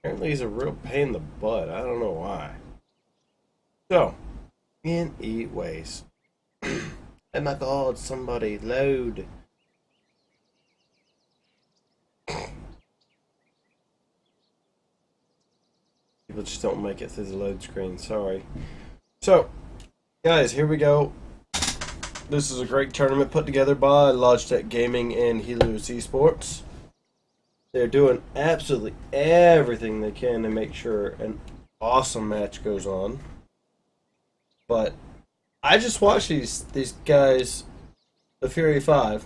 Apparently he's a real pain in the butt. I don't know why. So, anyways. Oh my god, somebody load. People just don't make it through the load screen, sorry. So, guys, here we go. This is a great tournament put together by Logitech Gaming and Helios Esports. They're doing absolutely everything they can to make sure an awesome match goes on. But I just watched these guys, the Fury 5.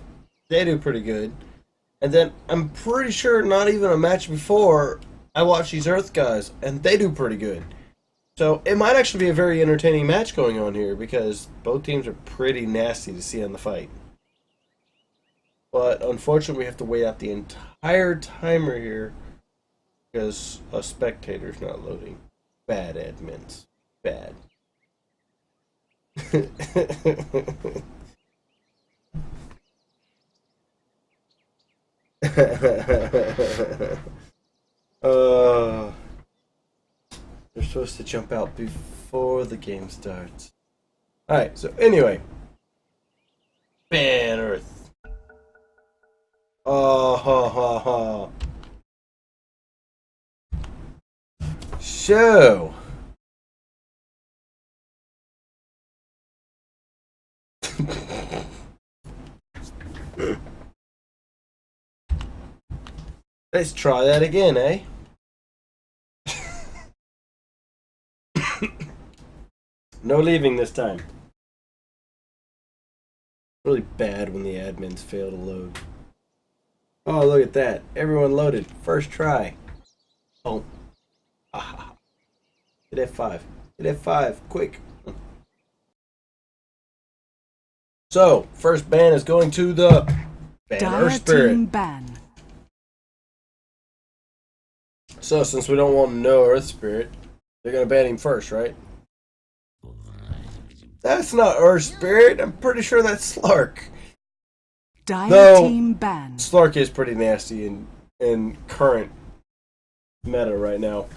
They do pretty good. And then I'm pretty sure not even a match before, I watched these Earth guys, and they do pretty good. So it might actually be a very entertaining match going on here because both teams are pretty nasty to see on the fight. But unfortunately, we have to wait out the entire timer here because a spectator's not loading. Bad admins. Bad. They're supposed to jump out before the game starts. Alright, so anyway. Ban Earth. Oh, ha, ha, ha. So. Let's try that again, eh? No leaving this time. Really bad when the admins fail to load. Oh, look at that. Everyone loaded. First try. Oh. Ah. Hit F5. Hit F5. Quick. So, first ban is going to the Earthspirit. Ban. So, since we don't want no Earthspirit, they're going to ban him first, right? That's not Earthspirit. I'm pretty sure that's Slark. Team ban. Slark is pretty nasty in current meta right now.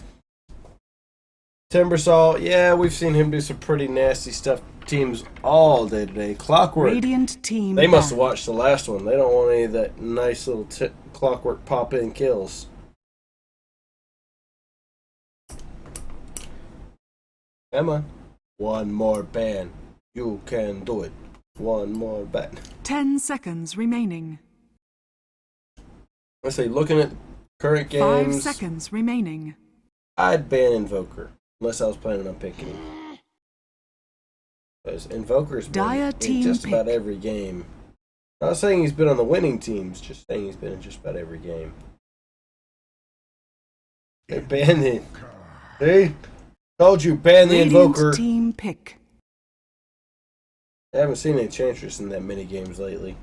Timbersaw, yeah, we've seen him do some pretty nasty stuff to teams all day today. Clockwork. Radiant team they must have ban. watched the last one. They don't want any of that nice little Clockwork pop-in kills. Come on. One more ban. You can do it. One more ban. 10 seconds remaining. Let's say, looking at current 5 games, seconds remaining. I'd ban Invoker. Unless I was planning on picking him. Because Invoker's been in just about every game. Not saying he's been on the winning teams, just saying he's been in just about every game. They banned him. See? Told you, ban the Invoker. Team pick. I haven't seen any Enchantress in that many games lately.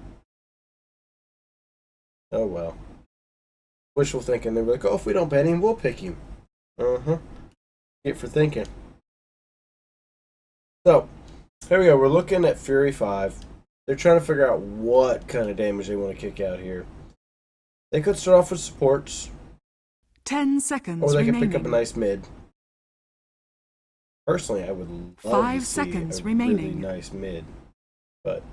Oh well. Wishful thinking. They were like, oh, if we don't ban him, we'll pick him. Uh-huh. Get for thinking. So, here we go. We're looking at Fury 5. They're trying to figure out what kind of damage they want to kick out here. They could start off with supports. 10 seconds or they remaining. could pick up a nice mid. Personally, I would love 5 to see seconds a remaining. really nice mid. But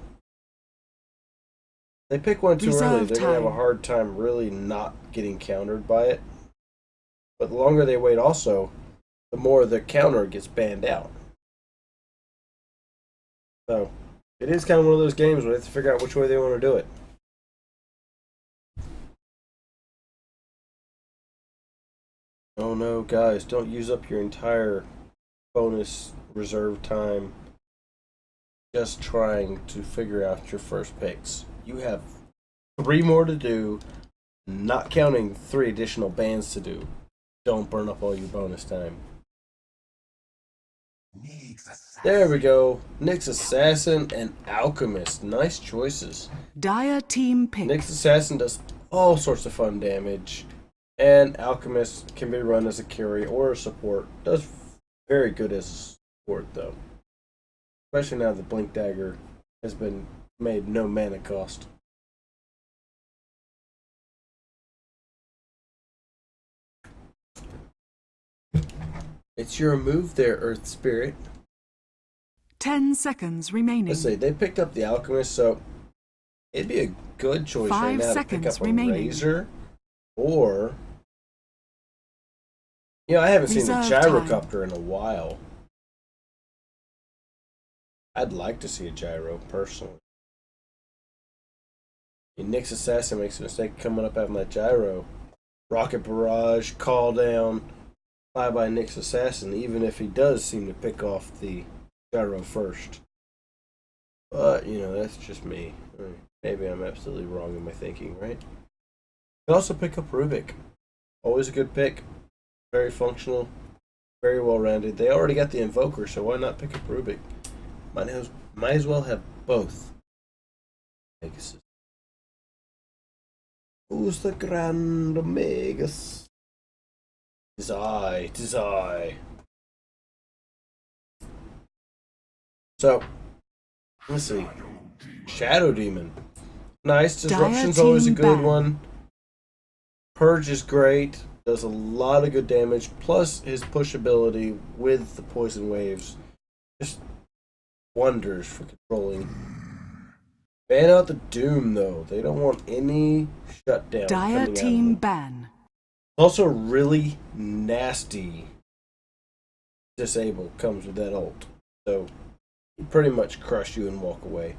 they pick one too early, Reserve they're going to have a time. hard time really not getting countered by it. But the longer they wait also, the more the counter gets banned out. So, it is kind of one of those games where they have to figure out which way they want to do it. Oh no, guys, don't use up your entire bonus reserve time just trying to figure out your first picks. You have 3 more to do, not counting 3 additional bans to do. Don't burn up all your bonus time. There we go. Nyx Assassin and Alchemist. Nice choices. Dire team pick. Nyx Assassin does all sorts of fun damage. And Alchemist can be run as a carry or a support. Does very good as a support though. Especially now that Blink Dagger has been made no mana cost. It's your move there, Earthspirit. 10 seconds remaining. Let's see, they picked up the Alchemist, so it'd be a good choice right 5 now to seconds pick up a remaining. Razor, or... You know, I haven't seen a Reserve gyrocopter in a while. I'd like to see a gyro, personally. Nick's Assassin makes a mistake coming up having that gyro. Rocket Barrage, Call Down, bye-bye Nick's Assassin, even if he does seem to pick off the gyro first. But, you know, that's just me. Maybe I'm absolutely wrong in my thinking, right? You can also pick up Rubik. Always a good pick. Very functional. Very well-rounded. They already got the Invoker, so why not pick up Rubik? Might as well have both. Pegasus. Who's the Grand Omegas? Tis I, tis I. So, let's see. Shadow Demon. Nice. Disruption's always a good one. Purge is great. Does a lot of good damage. Plus his push ability with the poison waves. Just wonders for controlling. Ban out the Doom, though. They don't want any shutdown Dire coming team out ban. Also, really nasty disable comes with that ult. So, he pretty much crush you and walk away.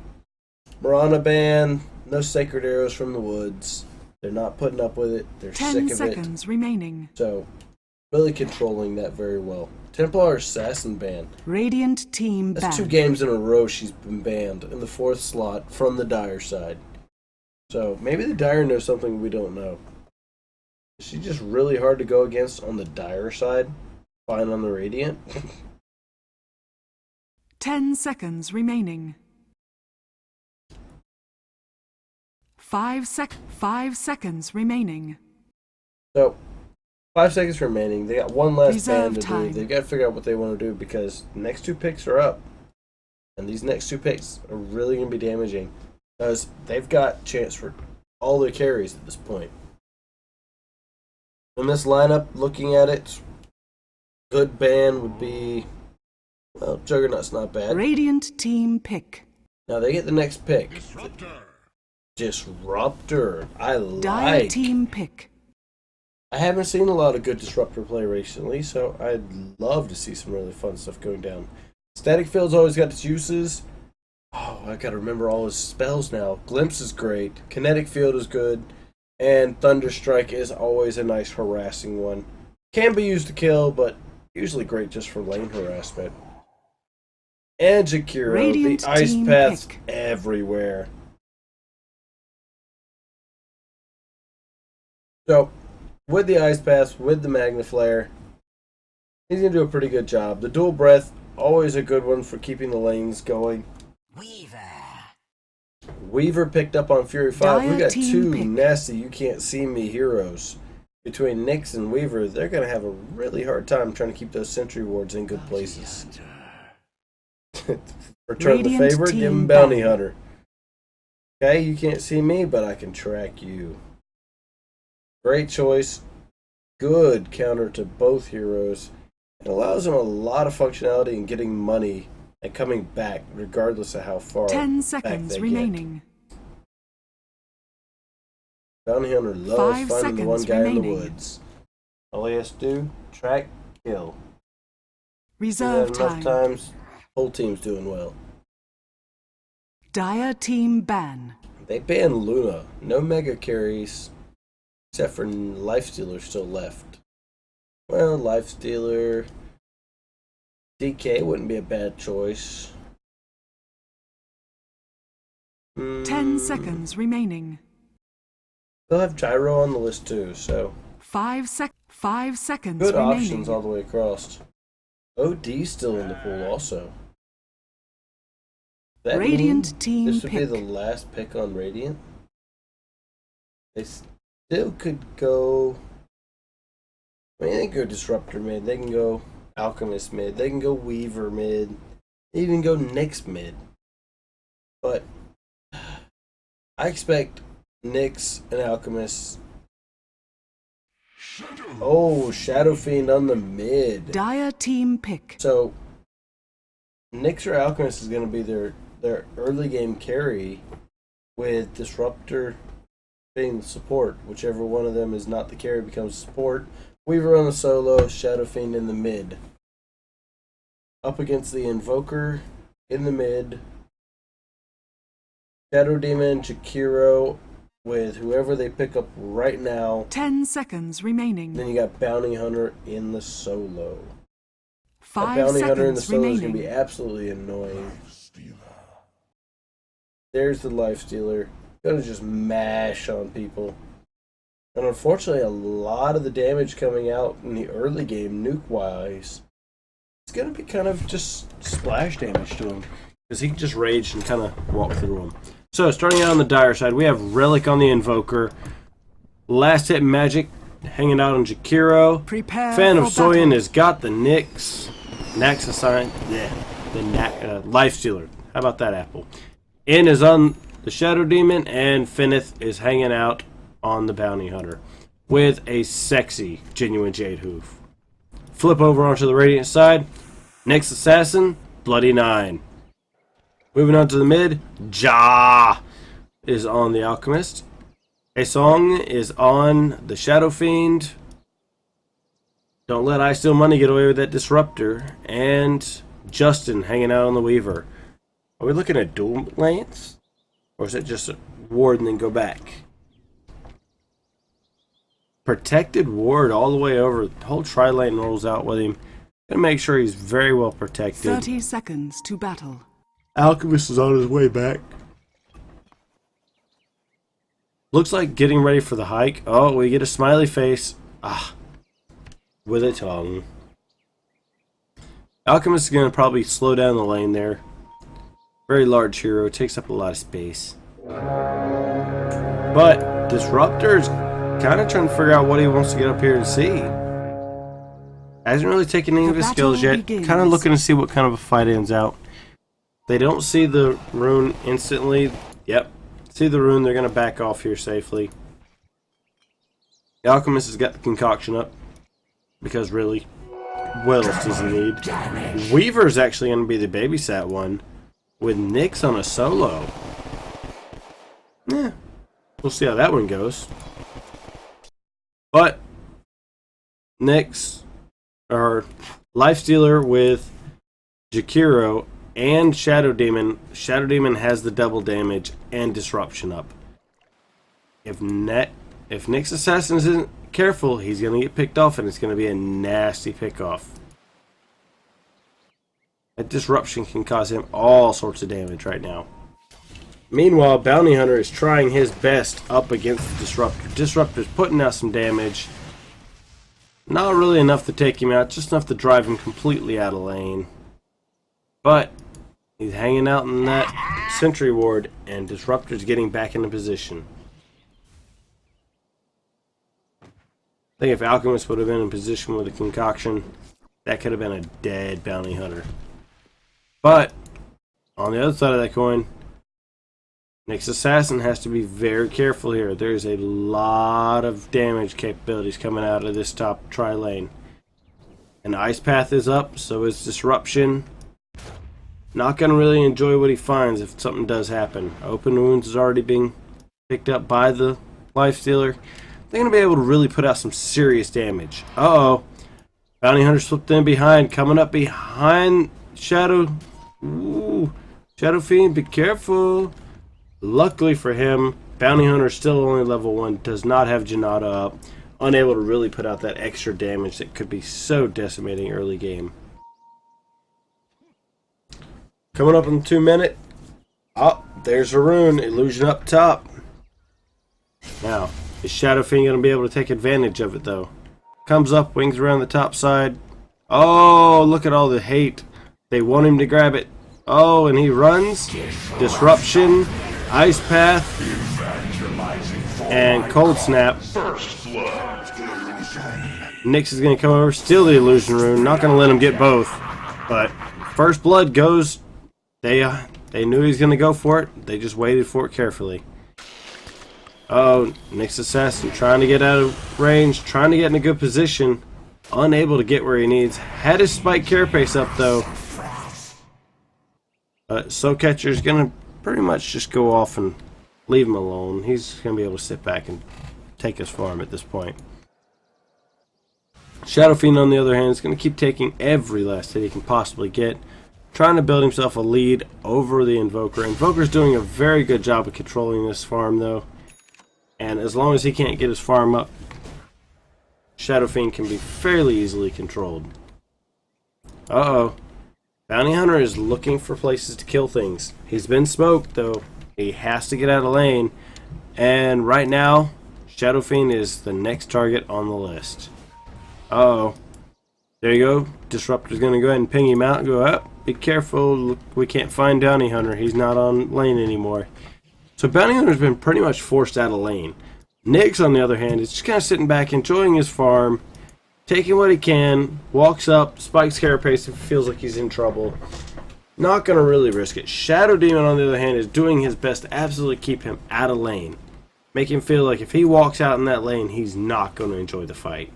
Mirana ban. No Sacred Arrows from the Woods. They're not putting up with it. They're sick of it. 10 seconds remaining. So, really controlling that very well. Templar Assassin ban. Radiant team ban. That's 2 games in a row she's been banned in the 4th slot from the Dire side. So maybe the Dire knows something we don't know. Is she just really hard to go against on the Dire side? Fine on the Radiant? 10 seconds remaining. 5 seconds remaining. So, 5 seconds remaining. They got one last ban to Time. do. They've got to figure out what they want to do because the next 2 picks are up. And these next 2 picks are really going to be damaging. Because they've got chance for all their carries at this point. In this lineup, looking at it, good ban would be... Well, Juggernaut's not bad. Radiant team pick. Now they get the next pick. Disruptor. I Dire like. team pick. I haven't seen a lot of good Disruptor play recently, so I'd love to see some really fun stuff going down. Static Field's always got its uses. Oh, I gotta remember all his spells now. Glimpse is great. Kinetic Field is good. And Thunderstrike is always a nice harassing one. Can be used to kill, but usually great just for lane harassment. And Jakiro, Radiant the ice team paths pick. everywhere. So, with the Ice Pass, with the Magna Flare, he's going to do a pretty good job. The Dual Breath, always a good one for keeping the lanes going. Weaver picked up on Fury 5. We Dire got team 2 pick. nasty You Can't See Me heroes. Between Nyx and Weaver, they're going to have a really hard time trying to keep those Sentry Wards in good places. Return the Radiant favor, give him team Bounty ban. Hunter. Okay, you can't see me, but I can track you. Great choice. Good counter to both heroes. It allows them a lot of functionality in getting money and coming back, regardless of how far 10 back seconds they remaining. get. Bounty Hunter loves 5 finding the one seconds guy in the remaining. woods. All he has to do, track, kill. Do Reserve that enough time. times, whole team's doing well. Dire team ban. They banned Luna. No mega carries, except for Lifestealer still left. Well, Lifestealer, DK wouldn't be a bad choice. 10 seconds remaining. They'll have Gyro on the list too, so 5 seconds good remaining. options all the way across. OD's still in the pool also. Does that Radiant mean team this would be pick. the last pick on Radiant? They still could go... I mean, they can go Disruptor mid, they can go Alchemist mid, they can go Weaver mid, they even go Nyx mid. But I expect Nyx and Alchemist Oh, Shadow Fiend on the mid. Dire team pick. So, Nyx or Alchemist is going to be their early game carry, with Disruptor being the support. Whichever one of them is not the carry becomes support. Weaver on the solo, Shadow Fiend in the mid. Up against the Invoker in the mid. Shadow Demon, Jakiro, with whoever they pick up right now. 10 seconds remaining. Then you got Bounty Hunter in the solo. 5 Bounty Hunter in the seconds solo is remaining. going to be absolutely annoying. There's the Life Stealer. Gonna just mash on people. And unfortunately, a lot of the damage coming out in the early game, nuke-wise, it's gonna be kind of just splash damage to him. Because he can just rage and kind of walk through them. So, starting out on the dire side, we have Relic on the Invoker. Last Hit Magic hanging out on Jakiro. Prepare Fan of for Soyan battle. has got the Nyx. Nax assigned. Yeah. The Life Stealer. How about that, Apple? In is on the Shadow Demon, and Finnith is hanging out on the Bounty Hunter with a sexy Genuine Jade Hoof. Flip over onto the Radiant side. Nyx Assassin, Bloody 9. Moving on to the mid, Ja is on the Alchemist. A Song is on the Shadow Fiend. Don't let I Steal Money get away with that Disruptor. And Justin hanging out on the Weaver. Are we looking at dual lanes? Or is it just a ward and then go back? Protected ward all the way over. The whole tri-lane rolls out with him. Gonna make sure he's very well protected. 30 seconds to battle. Alchemist is on his way back. Looks like getting ready for the hike. Oh, we get a smiley face. Ah. With a tongue. Alchemist is going to probably slow down the lane there. Very large hero. Takes up a lot of space. But Disruptor is kind of trying to figure out what he wants to get up here and see. Hasn't really taken any of his skills yet. Kind of looking to see what kind of a fight ends out. They don't see the rune instantly. Yep. See the rune, they're going to back off here safely. The Alchemist has got the concoction up. Because really, what else does he need? Weaver's actually going to be the babysat one. With Nyx on a solo. Yeah. We'll see how that one goes. But Nyx, or Lifestealer with Jakiro and Shadow Demon. Shadow Demon has the double damage and disruption up. If Nyx Assassin isn't careful, he's going to get picked off, and it's going to be a nasty pick-off. That disruption can cause him all sorts of damage right now. Meanwhile, Bounty Hunter is trying his best up against the Disruptor. Disruptor's putting out some damage. Not really enough to take him out, just enough to drive him completely out of lane. But he's hanging out in that Sentry Ward, and Disruptor's getting back into position. I think if Alchemist would have been in position with a concoction, that could have been a dead Bounty Hunter. But on the other side of that coin, Nyx Assassin has to be very careful here. There's a lot of damage capabilities coming out of this top tri-lane. And Ice Path is up, so is Disruption. Not going to really enjoy what he finds if something does happen. Open Wounds is already being picked up by the Lifestealer. They're going to be able to really put out some serious damage. Uh-oh. Bounty Hunter slipped in behind. Coming up behind Shadow. Ooh. Shadow Fiend, be careful. Luckily for him, Bounty Hunter still only level 1. Does not have Janata up. Unable to really put out that extra damage that could be so decimating early game. Coming up in 2 minutes. Oh, there's a rune. Illusion up top. Now, is Shadow Fiend going to be able to take advantage of it, though? Comes up, wings around the top side. Oh, look at all the hate. They want him to grab it. Oh, and he runs. Disruption, Ice Path, and Cold Snap. Nyx is going to come over, steal the Illusion Rune. Not going to let him get both. But First Blood goes. They knew he was going to go for it. They just waited for it carefully. Oh, Nick's assassin trying to get out of range, trying to get in a good position. Unable to get where he needs. Had his spike carapace up though. Soul Catcher's gonna pretty much just go off and leave him alone. He's gonna be able to sit back and take his farm at this point. Shadow Fiend, on the other hand, is going to keep taking every last hit he can possibly get, trying to build himself a lead over the Invoker. Invoker's doing a very good job of controlling this farm, though, and as long as he can't get his farm up, Shadow Fiend can be fairly easily controlled. Uh-oh. Bounty Hunter is looking for places to kill things. He's been smoked, though. He has to get out of lane, and right now, Shadow Fiend is the next target on the list. Uh-oh. There you go. Disruptor's going to go ahead and ping him out and go, oh, be careful. Look, we can't find Bounty Hunter. He's not on lane anymore. So Bounty Hunter's been pretty much forced out of lane. Nix, on the other hand, is just kind of sitting back, enjoying his farm, taking what he can, walks up, spikes carapace if he feels like he's in trouble. Not going to really risk it. Shadow Demon, on the other hand, is doing his best to absolutely keep him out of lane. Make him feel like if he walks out in that lane, he's not going to enjoy the fight.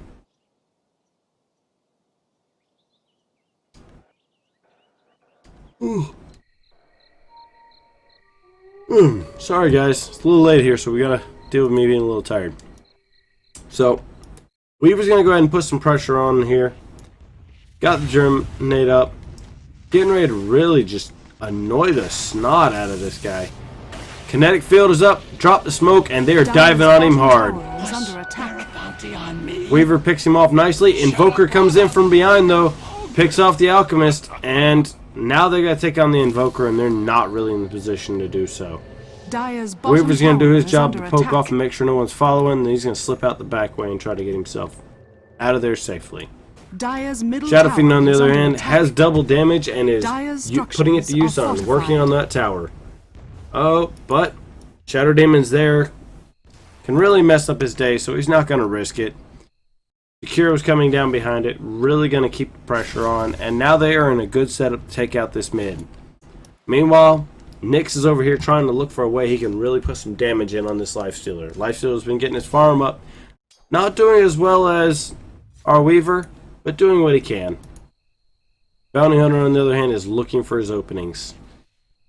Sorry guys, it's a little late here, so we gotta deal with me being a little tired. So, Weaver's gonna go ahead and put some pressure on here. Got the Germinate up. Getting ready to really just annoy the snot out of this guy. Kinetic Field is up, drop the smoke, and they are diving on him hard. Weaver picks him off nicely. Invoker comes in from behind though, picks off the Alchemist, and now they got to take on the Invoker, and they're not really in the position to do so. Weaver's going to do his job to poke off and make sure no one's following, and he's going to slip out the back way and try to get himself out of there safely. Shadow Fiend, on the other hand, has double damage and is putting it to use on working on that tower. Oh, but Shadow Demon's there. Can really mess up his day, so he's not going to risk it. Securo's coming down behind it, really going to keep the pressure on, and now they are in a good setup to take out this mid. Meanwhile, Nyx is over here trying to look for a way he can really put some damage in on this Lifestealer. Lifestealer's been getting his farm up, not doing as well as our Weaver, but doing what he can. Bounty Hunter, on the other hand, is looking for his openings.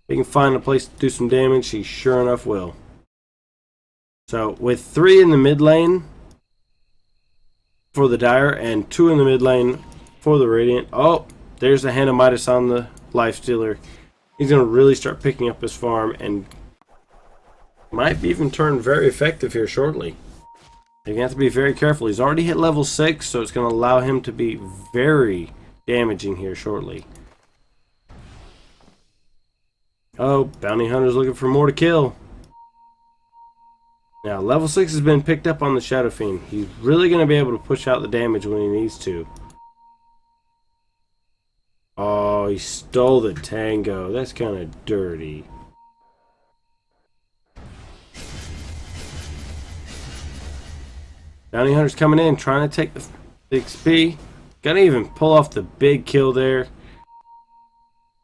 If he can find a place to do some damage, he sure enough will. So, with 3 in the mid lane for the Dire, and 2 in the mid lane for the Radiant. Oh, there's the Hand of Midas on the Lifestealer. He's going to really start picking up his farm, and might even turn very effective here shortly. You're going to have to be very careful. He's already hit level 6, so it's going to allow him to be very damaging here shortly. Oh, Bounty Hunter's looking for more to kill. Now, level 6 has been picked up on the Shadow Fiend. He's really going to be able to push out the damage when he needs to. Oh, he stole the Tango. That's kind of dirty. Bounty Hunter's coming in, trying to take the XP. Gonna even pull off the big kill there.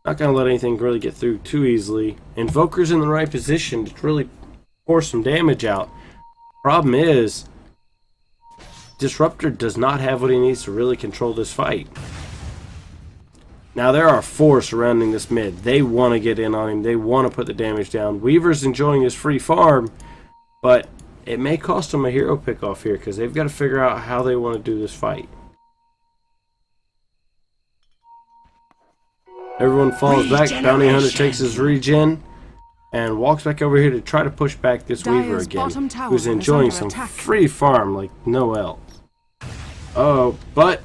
Not gonna let anything really get through too easily. Invoker's in the right position to really pour some damage out. Problem is, Disruptor does not have what he needs to really control this fight. Now there are 4 surrounding this mid. They want to get in on him. They want to put the damage down. Weaver's enjoying his free farm, but it may cost them a hero pick off here because they've got to figure out how they want to do this fight. Everyone falls back. Bounty Hunter takes his regen and walks back over here to try to push back this Weaver again, who's enjoying some free farm like no else. Oh, but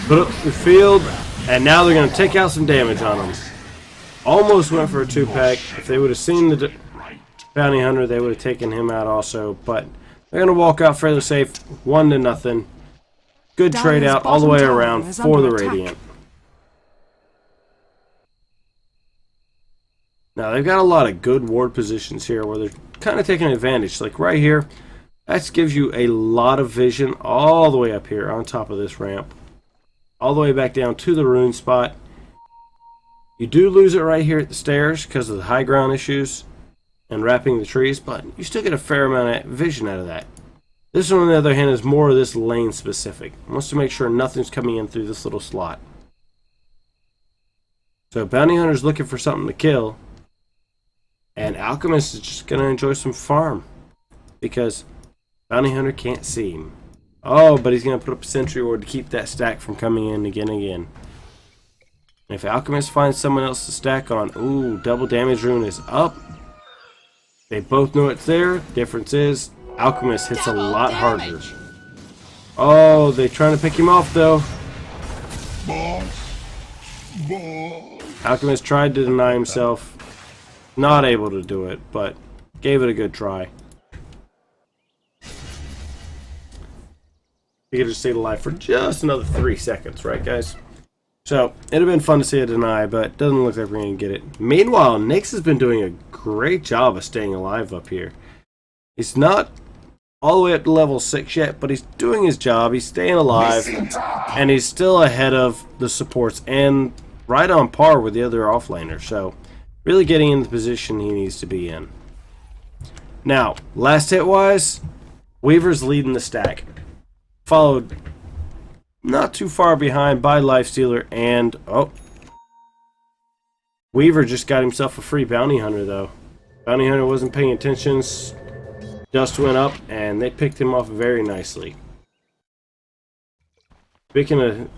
put up the field, and now they're going to take out some damage on him. Almost went for a 2-pack. If they would have seen the Bounty Hunter, they would have taken him out also, but they're going to walk out fairly safe, 1-0. Good trade out all the way around for the Radiant. Now they've got a lot of good ward positions here where they're kind of taking advantage. Like right here, that gives you a lot of vision all the way up here on top of this ramp. All the way back down to the rune spot. You do lose it right here at the stairs because of the high ground issues. and wrapping the trees, but you still get a fair amount of vision out of that. This one, on the other hand, is more of this lane specific. It wants to make sure nothing's coming in through this little slot. So Bounty Hunter's looking for something to kill, and Alchemist is just going to enjoy some farm, because Bounty Hunter can't see him. Oh, but he's going to put up a sentry ward to keep that stack from coming in again and again. And if Alchemist finds someone else to stack on, ooh, double damage rune is up. They both know it's there. Difference is, Alchemist hits a lot harder. Oh, they're trying to pick him off though. Alchemist tried to deny himself. Not able to do it, but gave it a good try. He could have stayed alive for just another 3 seconds, right guys? So, it'd have been fun to see a deny, but doesn't look like we're going to get it. Meanwhile, Nyx has been doing a great job of staying alive up here. He's not all the way up to level 6 yet, but he's doing his job. He's staying alive, and he's still ahead of the supports and right on par with the other offlaner. So, really getting in the position he needs to be in. Now, last hit-wise, Weaver's leading the stack. Followed not too far behind by Lifestealer, and oh, Weaver just got himself a free Bounty Hunter though. Bounty Hunter wasn't paying attention, dust went up, and they picked him off very nicely. Speaking of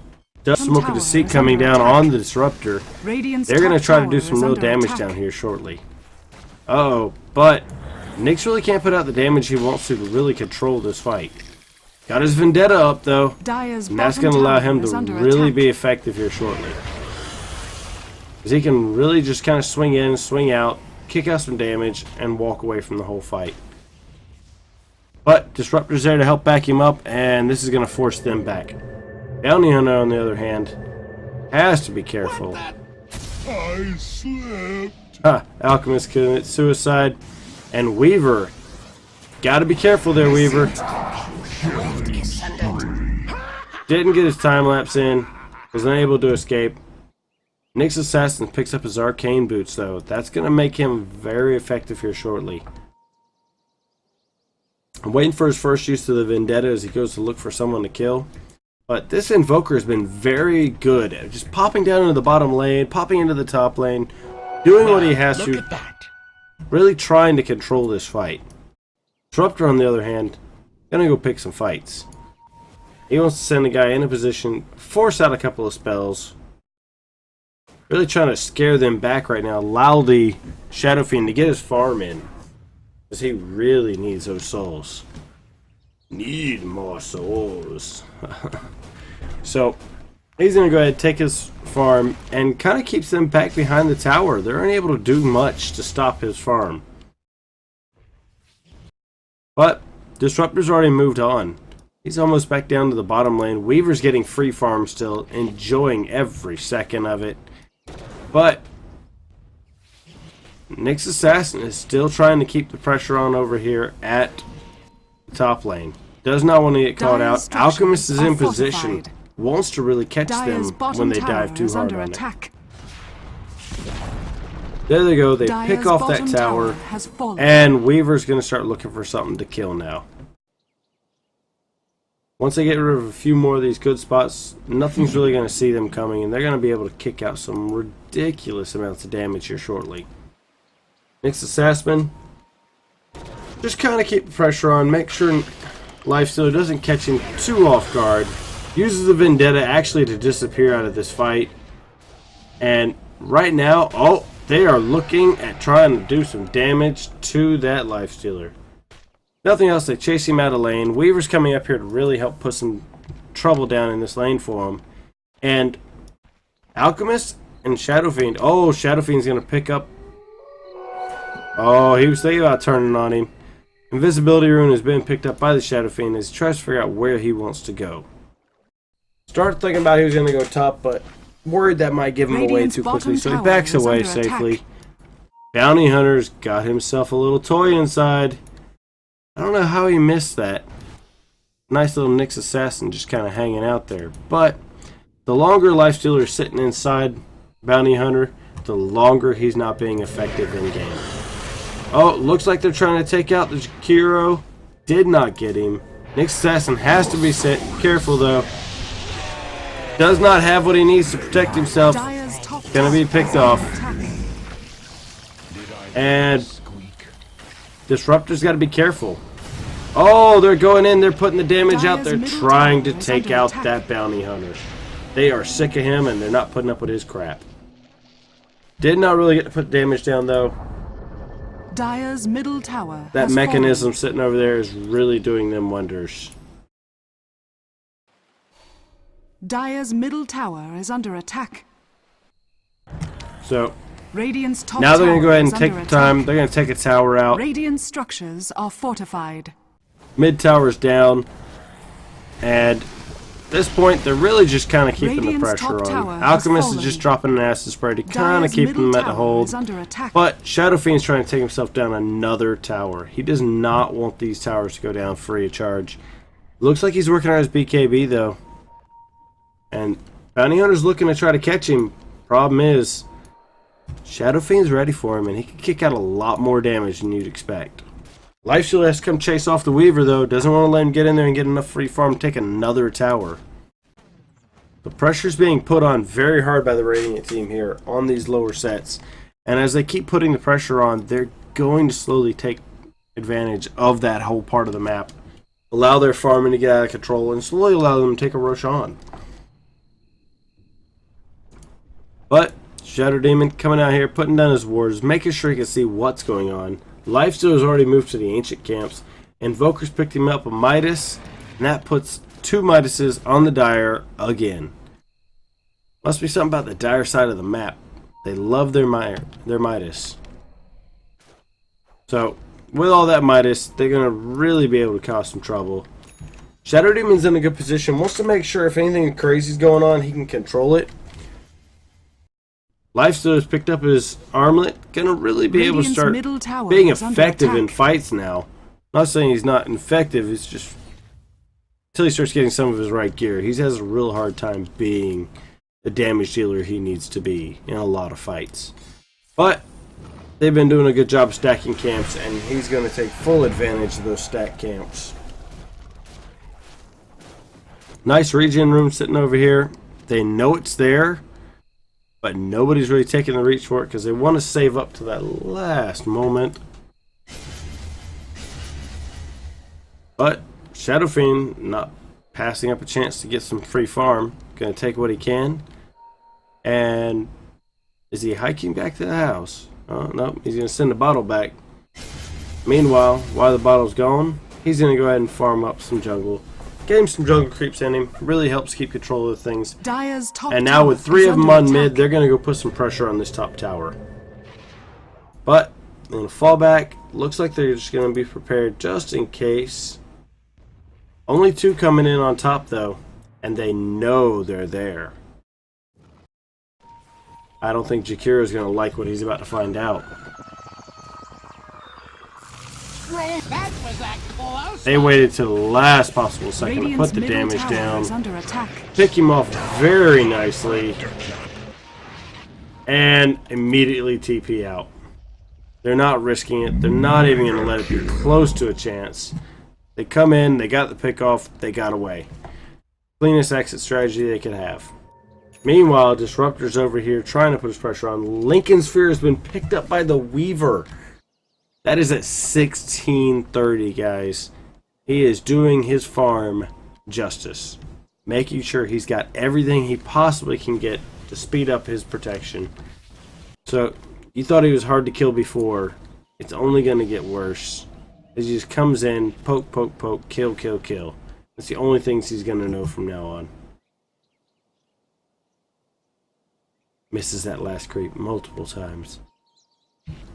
dust, smoke, and deceit coming down on the Disruptor, they're going to try to do some real damage down here shortly. Uh-oh, but Nyx really can't put out the damage he wants to really control this fight. Got his Vendetta up though, and that's going to allow him to really be effective here shortly. Because he can really just kind of swing in, swing out, kick out some damage, and walk away from the whole fight. But Disruptor's there to help back him up, and this is going to force them back. Bounty Hunter, on the other hand, has to be careful. I slept. Alchemist commits suicide, and Weaver. Gotta be careful there, Weaver. Didn't get his time lapse in, was unable to escape. Nyx Assassin picks up his arcane boots though. That's going to make him very effective here shortly. I'm waiting for his first use of the Vendetta as he goes to look for someone to kill. But this Invoker has been very good at just popping down into the bottom lane, popping into the top lane, doing what he has to, really trying to control this fight. Disruptor, on the other hand, gonna go pick some fights. He wants to send a guy in a position, force out a couple of spells. Really trying to scare them back right now. Allow the Shadow Fiend to get his farm in. Because he really needs those souls. Need more souls. So, he's going to go ahead and take his farm and kind of keeps them back behind the tower. They're unable to do much to stop his farm. But, Disruptor's already moved on. He's almost back down to the bottom lane. Weaver's getting free farm still, enjoying every second of it. But Nyx Assassin is still trying to keep the pressure on over here at the top lane. Does not want to get caught out. Alchemist is in position. Wants to really catch them when they dive too hard on it. There they go. They pick off that tower. And Weaver's going to start looking for something to kill now. Once they get rid of a few more of these good spots, nothing's really going to see them coming, and they're going to be able to kick out some ridiculous amounts of damage here shortly. Nyx Assassin, just kind of keep the pressure on, make sure Lifestealer doesn't catch him too off guard. Uses the Vendetta actually to disappear out of this fight. And right now, oh, they are looking at trying to do some damage to that Lifestealer. Nothing else, they chase him out of lane. Weaver's coming up here to really help put some trouble down in this lane for him. And Alchemist and Shadow Fiend. Oh, Shadow Fiend's going to pick up. Oh, he was thinking about turning on him. Invisibility rune has been picked up by the Shadow Fiend as he tries to figure out where he wants to go. Started thinking about he was going to go top, but worried that might give him away too quickly, so he backs away safely. Bounty Hunter's got himself a little toy inside. I don't know how he missed that. Nice little Nyx Assassin just kind of hanging out there. But the longer Lifestealer is sitting inside Bounty Hunter, the longer he's not being effective in game. Oh, looks like they're trying to take out the Jakiro. Did not get him. Nick's assassin has to be set. Careful though. Does not have what he needs to protect himself. Gonna be picked off. And Disruptor's got to be careful. Oh, they're going in. They're putting the damage out. They're trying to take out that bounty hunter. They are sick of him, and they're not putting up with his crap. Did not really get to put damage down, though. Dire's middle tower. That mechanism sitting over there is really doing them wonders. Dire's middle tower is under attack. So Radiant's top now they're going to go ahead and tower is take under the time. attack. They're going to take a tower out. Radiant structures are fortified. Mid tower's down. And at this point, they're really just kind of keeping the Radiant's pressure top tower on. has Alchemist is fallen. just dropping an acid spray to kind of Dire's keep middle them at the tower hold. is under attack. But Shadow Fiend's trying to take himself down another tower. He does not want these towers to go down free of charge. Looks like he's working on his BKB though. And Bounty Hunter's looking to try to catch him. Problem is, Shadow Fiend's ready for him and he can kick out a lot more damage than you'd expect. Life Shield has to come chase off the Weaver though. Doesn't want to let him get in there and get enough free farm to take another tower. The pressure's being put on very hard by the Radiant team here on these lower sets. And as they keep putting the pressure on, they're going to slowly take advantage of that whole part of the map. Allow their farming to get out of control and slowly allow them to take a rush on. But Shadow Demon coming out here, putting down his wards, making sure he can see what's going on. Lifesteal has already moved to the ancient camps. Invoker's picked him up a Midas, and that puts 2 Midases on the Dire again. Must be something about the Dire side of the map. They love their Midas. So, with all that Midas, they're going to really be able to cause some trouble. Shadow Demon's in a good position. Wants to make sure if anything crazy is going on, he can control it. Lifesteal has picked up his armlet. Going to really be able to start being effective in fights now. Not saying he's not effective. It's just until he starts getting some of his right gear. He has a real hard time being the damage dealer he needs to be in a lot of fights. But they've been doing a good job stacking camps, and he's going to take full advantage of those stacked camps. Nice regen room sitting over here. They know it's there, but nobody's really taking the reach for it because they want to save up to that last moment. But Shadow Fiend not passing up a chance to get some free farm. Going to take what he can. And is he hiking back to the house? Oh, no, he's going to send the bottle back. Meanwhile, while the bottle's gone, he's going to go ahead and farm up some jungle. Get him some jungle creeps in him. Really helps keep control of things. And now with 3 of them on mid, they're going to go put some pressure on this top tower. But, they're going to fall back. Looks like they're just going to be prepared just in case. Only 2 coming in on top though, and they know they're there. I don't think Jakiro is going to like what he's about to find out. They waited to the last possible second to put the damage down. Pick him off very nicely. And immediately TP out. They're not risking it. They're not even going to let it be close to a chance. They come in, they got the pick off, they got away. Cleanest exit strategy they could have. Meanwhile, Disruptor's over here trying to put his pressure on. Lincoln Sphere has been picked up by the Weaver. That is at 1630, guys. He is doing his farm justice. Making sure he's got everything he possibly can get to speed up his protection. So, you thought he was hard to kill before. It's only going to get worse. He just comes in, poke, poke, poke, kill, kill, kill. That's the only things he's going to know from now on. Misses that last creep multiple times.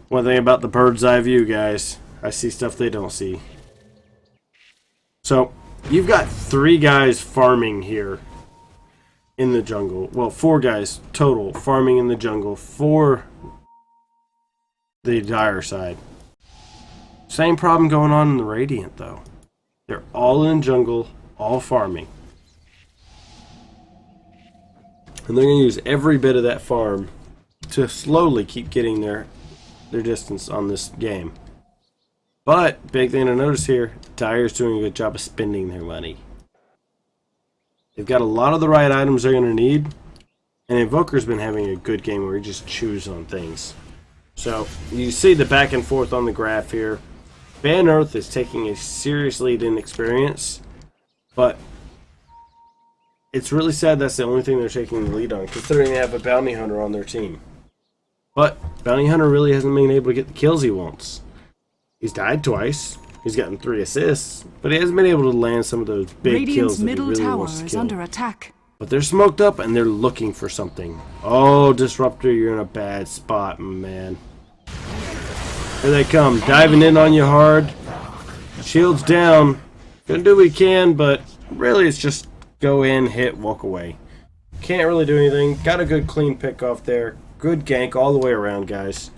One thing about the bird's eye view, guys. I see stuff they don't see. So, you've got 3 guys farming here in the jungle. Well, 4 guys total farming in the jungle for the Dire side. Same problem going on in the Radiant, though. They're all in jungle, all farming. And they're going to use every bit of that farm to slowly keep getting their distance on this game. But, big thing to notice here, Dire's doing a good job of spending their money. They've got a lot of the right items they're going to need. And Invoker's been having a good game where he just chews on things. So, you see the back and forth on the graph here. Ban Earth is taking a serious lead in experience. But it's really sad that's the only thing they're taking the lead on, considering they have a Bounty Hunter on their team. But Bounty Hunter really hasn't been able to get the kills he wants. He's died twice. He's gotten 3 assists, but he hasn't been able to land some of those big kills that he really wants to kill. Under attack. But they're smoked up and they're looking for something. Oh, Disruptor, you're in a bad spot, man. Here they come, diving in on you hard. Shields down. Gonna do what we can, but really it's just go in, hit, walk away. Can't really do anything. Got a good clean pick off there. Good gank all the way around, guys.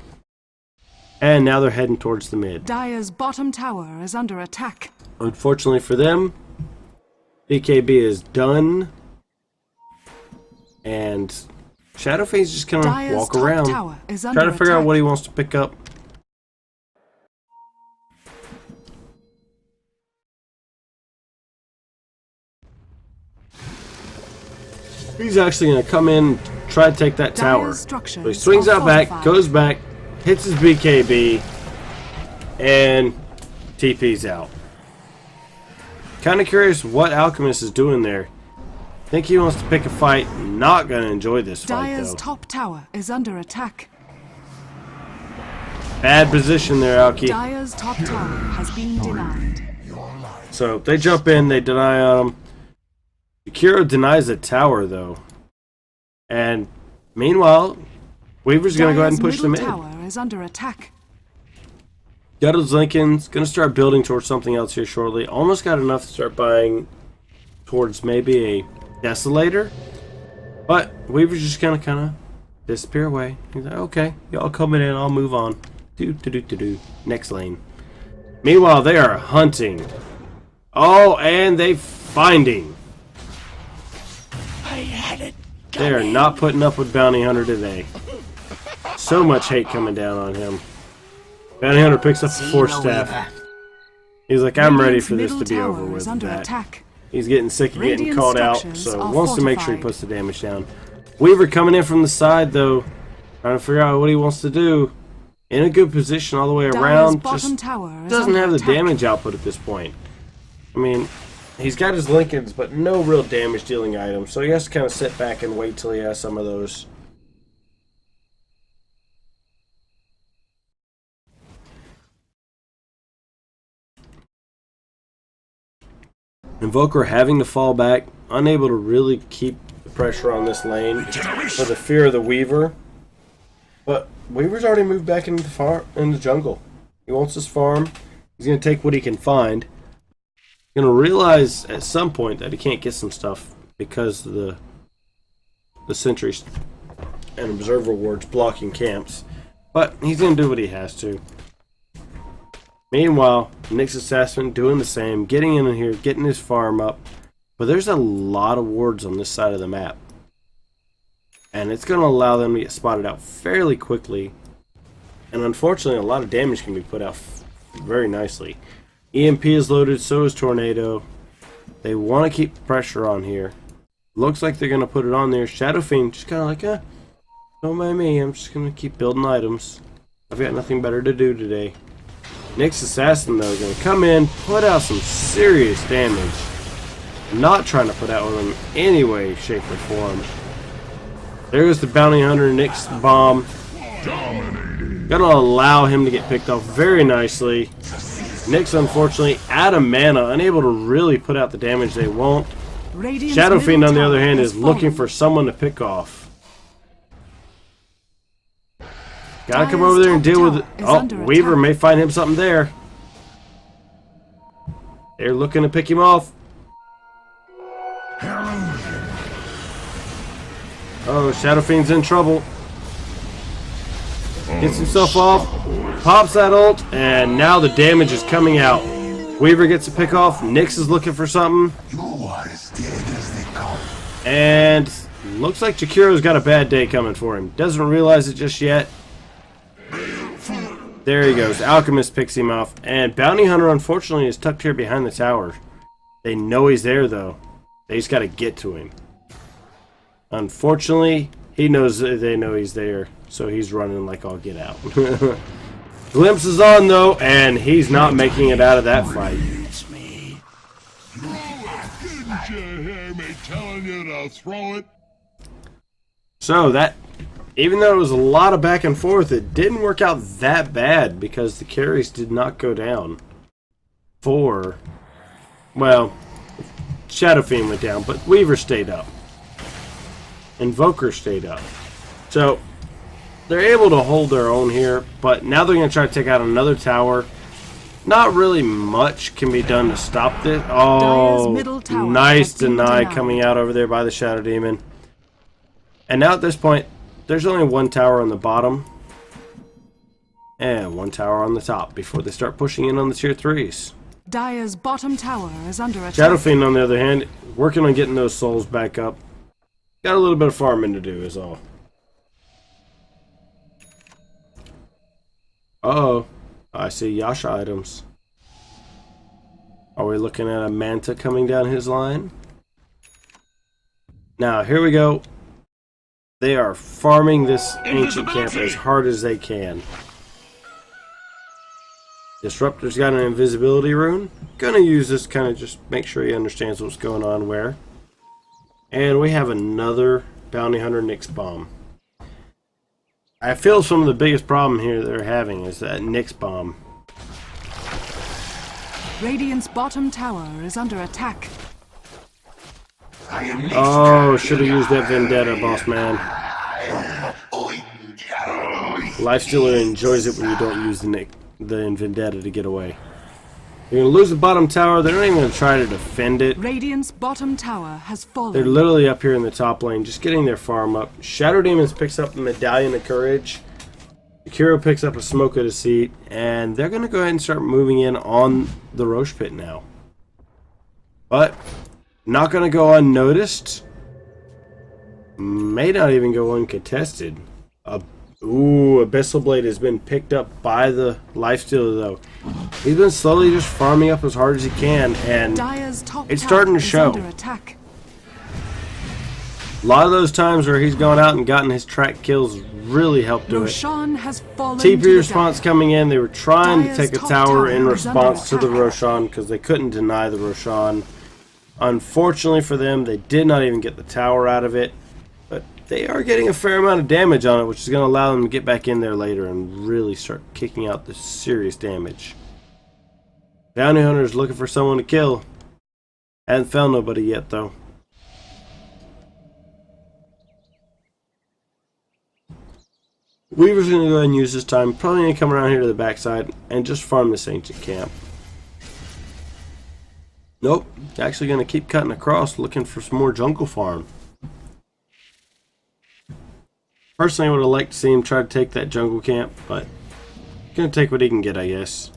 And now they're heading towards the mid. Dire's bottom tower is under attack. Unfortunately for them, BKB is done. And Shadowfane's just gonna walk around, try to figure out what he wants to pick up. He's actually gonna come in, try to take that tower. So he swings out back, goes back, hits his BKB, and TP's out. Kind of curious what Alchemist is doing there. Think he wants to pick a fight. Not gonna enjoy this fight, Dire's though. top tower is under attack. Bad position there, Alki. Dire's top tower has been denied. So they jump in, they deny on him. Akira denies the tower, though. And meanwhile, Weaver's gonna go ahead and push them in. Tower is under attack. Guttles Lincoln's gonna start building towards something else here shortly. Almost got enough to start buying towards maybe a Desolator, but Weaver's just gonna kind of disappear away. He's like, okay, y'all coming in, I'll move on. Next lane. Meanwhile, they are hunting. Oh, and they finding. They are not putting up with Bounty Hunter today. So much hate coming down on him. Bounty Hunter picks up the Force Staff. He's like, I'm ready for this to be over with. He's getting sick of getting called out, so wants to make sure he puts the damage down. Weaver coming in from the side, though, trying to figure out what he wants to do. In a good position all the way around, just doesn't have the damage output at this point. I mean, he's got his Lincolns, but no real damage dealing items, so he has to kind of sit back and wait till he has some of those. Invoker having to fall back, unable to really keep the pressure on this lane for the fear of the Weaver. But Weaver's already moved back into the jungle. He wants his farm. He's going to take what he can find. He's going to realize at some point that he can't get some stuff because of the sentries and observer wards blocking camps. But he's going to do what he has to. Meanwhile, Nyx Assassin doing the same, getting in here, getting his farm up. But there's a lot of wards on this side of the map. And it's going to allow them to get spotted out fairly quickly. And unfortunately, a lot of damage can be put out very nicely. EMP is loaded, so is Tornado. They want to keep the pressure on here. Looks like they're going to put it on there. Shadow Fiend just kind of like, don't mind me, I'm just going to keep building items. I've got nothing better to do today. Nyx Assassin, though, is going to come in, put out some serious damage. Not trying to put out with him any way, shape, or form. There goes the Bounty Hunter, Nyx Bomb. Gonna allow him to get picked off very nicely. Nyx, unfortunately, out of mana, unable to really put out the damage they want. Shadow Fiend, on the other hand, is looking for someone to pick off. Gotta come over there and deal with it. Oh, Weaver may find him something there. They're looking to pick him off. Oh, Shadow Fiend's in trouble. Gets himself off, pops that ult, and now the damage is coming out. Weaver gets a pick off. Nyx is looking for something. And looks like Jakiro's got a bad day coming for him. Doesn't realize it just yet. There he goes. Alchemist picks him off. And Bounty Hunter, unfortunately, is tucked here behind the tower. They know he's there, though. They just got to get to him. Unfortunately, he knows they know he's there. So he's running like all get out. Glimpse is on, though. And he's not making it out of that fight. It's me. Throw it! Didn't you hear me telling you to throw it? So that, even though it was a lot of back and forth, it didn't work out that bad because the carries did not go down. Well, Shadow Fiend went down, but Weaver stayed up. Invoker stayed up. So they're able to hold their own here, but now they're going to try to take out another tower. Not really much can be done to stop this. Oh, nice deny coming out over there by the Shadow Demon. And now at this point, there's only one tower on the bottom and one tower on the top before they start pushing in on the tier 3s. Dire's bottom tower is under attack. Shadow Fiend, on the other hand, working on getting those souls back up. Got a little bit of farming to do is all. Uh-oh. I see Yasha items. Are we looking at a Manta coming down his line? Now, here we go. They are farming this ancient camp as hard as they can. Disruptor's got an invisibility rune. Gonna use this kind of just make sure he understands what's going on where. And we have another Bounty Hunter Nyx Bomb. I feel some of the biggest problem here they're having is that Nyx Bomb. Radiant's bottom tower is under attack. Oh, should have used that Vendetta, boss man. Lifestealer enjoys it when you don't use the Vendetta to get away. You're going to lose the bottom tower. They're not even going to try to defend it. Radiant's bottom tower has fallen. They're literally up here in the top lane, just getting their farm up. Shadow Demons picks up the Medallion of Courage. Akiro picks up a Smoke of Deceit. And they're going to go ahead and start moving in on the Roche Pit now. But not going to go unnoticed. May not even go uncontested. Abyssal Blade has been picked up by the Lifestealer, though. He's been slowly just farming up as hard as he can, and it's starting to show. A lot of those times where he's gone out and gotten his track kills really helped do it. TP response coming in. They were trying to take a tower in response to the Roshan because they couldn't deny the Roshan. Unfortunately for them, they did not even get the tower out of it. But they are getting a fair amount of damage on it, which is going to allow them to get back in there later and really start kicking out the serious damage. Bounty Hunter is looking for someone to kill. Hasn't found nobody yet, though. Weaver's going to go ahead and use this time. Probably going to come around here to the backside and just farm this ancient camp. Nope. Actually going to keep cutting across looking for some more jungle farm. Personally, I would have liked to see him try to take that jungle camp, but gonna take what he can get, I guess.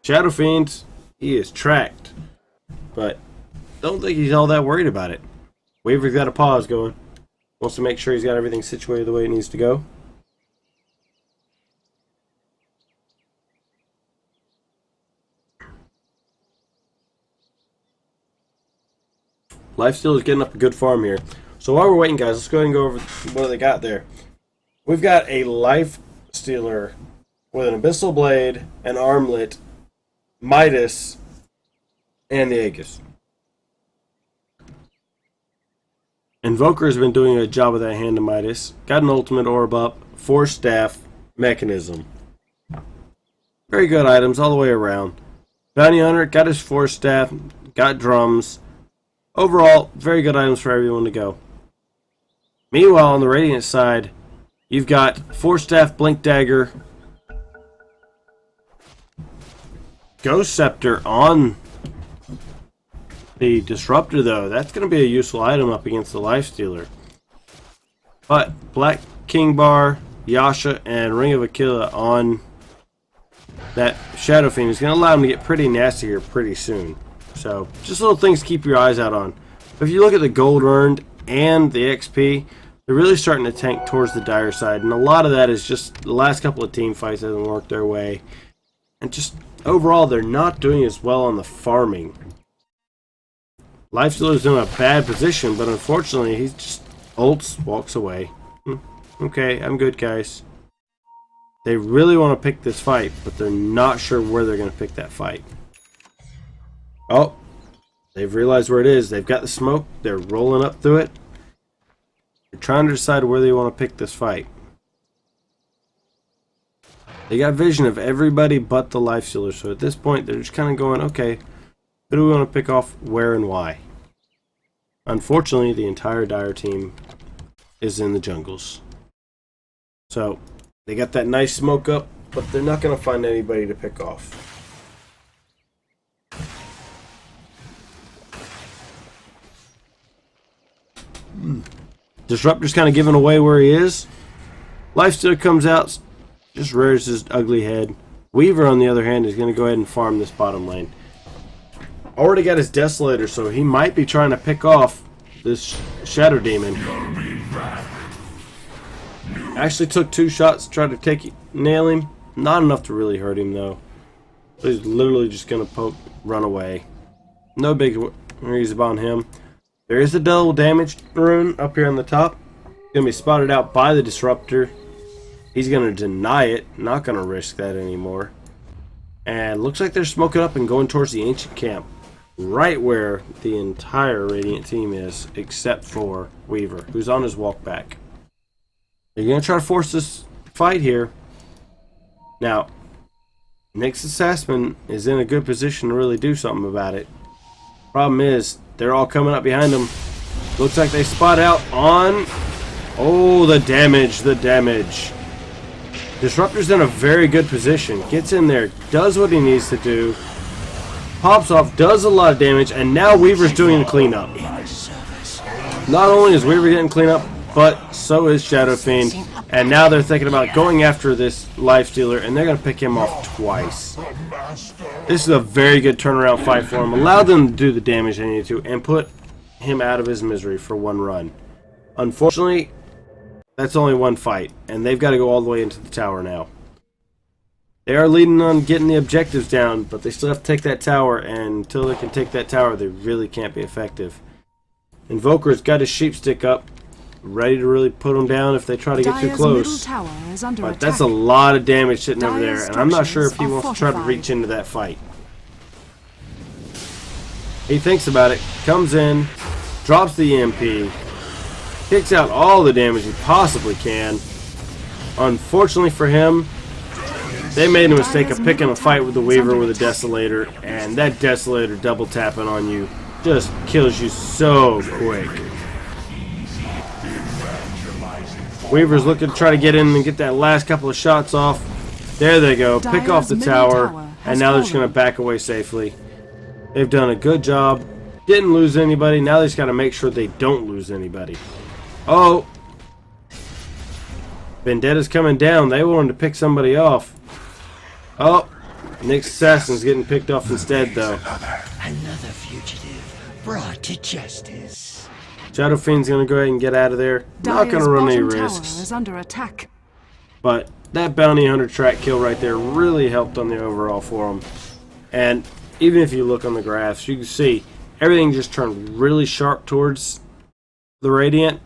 Shadow Fiend, he is tracked, but don't think he's all that worried about it. Weaver's got a pause going. Wants to make sure he's got everything situated the way it needs to go. Lifesteal is getting up a good farm here. So while we're waiting, guys, let's go ahead and go over what they got there. We've got a Life Stealer with an Abyssal Blade, an Armlet, Midas, and the Aegis. Invoker has been doing a job with that hand of Midas. Got an Ultimate Orb up, Force Staff, Mechanism. Very good items all the way around. Bounty Hunter got his Force Staff, got drums. Overall, very good items for everyone to go. Meanwhile, on the Radiant side, you've got Force Staff, Blink Dagger, Ghost Scepter on the Disruptor, though. That's going to be a useful item up against the Lifestealer. But Black King Bar, Yasha, and Ring of Aquila on that Shadow Fiend is going to allow him to get pretty nasty here pretty soon. So, just little things to keep your eyes out on. If you look at the gold earned and the XP, They're really starting to tank towards the dire side, and a lot of that is just the last couple of team fights haven't worked their way. And just overall, they're not doing as well on the farming. Lifestealer's in a bad position, but unfortunately, he just ults, walks away. Okay, I'm good, guys. They really want to pick this fight, but they're not sure where they're going to pick that fight. Oh, they've realized where it is. They've got the smoke. They're rolling up through it. They're trying to decide where they want to pick this fight. They got vision of everybody but the Lifestealer, so at this point, they're just kind of going, okay, who do we want to pick off, where, and why? Unfortunately, the entire Dire team is in the jungles. So, they got that nice smoke up, but they're not going to find anybody to pick off. Disruptor's kind of giving away where he is. Lifestealer comes out, just rears his ugly head. Weaver, on the other hand, is going to go ahead and farm this bottom lane. Already got his Desolator, so he might be trying to pick off this Shadow Demon. Actually took 2 shots to try to nail him. Not enough to really hurt him, though. So he's literally just going to run away. No big worries about him. There is a double damage rune up here on the top. Going to be spotted out by the Disruptor. He's going to deny it. Not going to risk that anymore. And looks like they're smoking up and going towards the Ancient Camp. Right where the entire Radiant team is, except for Weaver, who's on his walk back. They're going to try to force this fight here. Now, Nick's assessment is in a good position to really do something about it. Problem is, they're all coming up behind him. Looks like they spot out on... Oh, the damage, the damage. Disruptor's in a very good position. Gets in there, does what he needs to do. Pops off, does a lot of damage, and now Weaver's doing the cleanup. Not only is Weaver getting cleanup, but so is Shadow Fiend. And now they're thinking about going after this Lifestealer, and they're going to pick him off twice. This is a very good turnaround fight for him. Allowed them to do the damage they needed to, and put him out of his misery for one run. Unfortunately, that's only one fight, and they've got to go all the way into the tower now. They are leading on getting the objectives down, but they still have to take that tower, and until they can take that tower, they really can't be effective. Invoker's got his sheep stick up, ready to really put them down if they try to get too close. But that's a lot of damage sitting over there, and I'm not sure if he wants to try to reach into that fight. He thinks about it, comes in, drops the EMP, kicks out all the damage he possibly can. Unfortunately for him, they made a mistake of picking a fight with the Weaver with a Desolator, and that Desolator double tapping on you just kills you so quick. Weaver's looking to try to get in and get that last couple of shots off. There they go, pick off the tower, and now they're just going to back away safely. They've done a good job, didn't lose anybody, now they just got to make sure they don't lose anybody. Oh! Vendetta's coming down, they wanted to pick somebody off. Oh, Nick's assassin's getting picked off instead, though. Another fugitive brought to justice. Shadow Fiend's gonna go ahead and get out of there. Not gonna run any risks. Is under attack. But that bounty hunter track kill right there really helped on the overall for him. And even if you look on the graphs, you can see everything just turned really sharp towards the Radiant,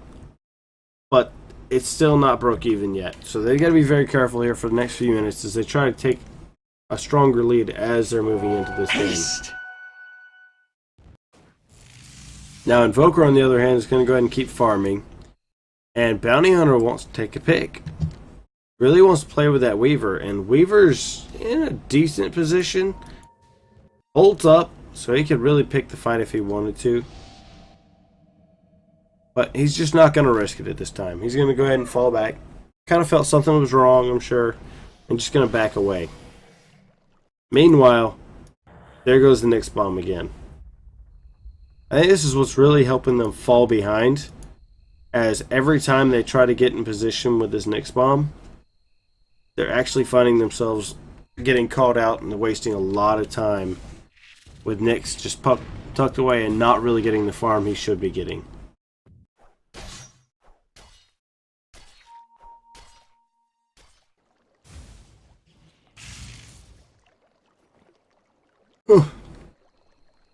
but it's still not broke even yet. So they gotta be very careful here for the next few minutes as they try to take a stronger lead as they're moving into this game. Now Invoker, on the other hand, is going to go ahead and keep farming. And Bounty Hunter wants to take a pick. Really wants to play with that Weaver. And Weaver's in a decent position. Holds up, so he could really pick the fight if he wanted to. But he's just not going to risk it at this time. He's going to go ahead and fall back. Kind of felt something was wrong, I'm sure. And just going to back away. Meanwhile, there goes the Nyx bomb again. I think this is what's really helping them fall behind, as every time they try to get in position with this Nyx bomb, they're actually finding themselves getting caught out and wasting a lot of time with Nyx just tucked away and not really getting the farm he should be getting.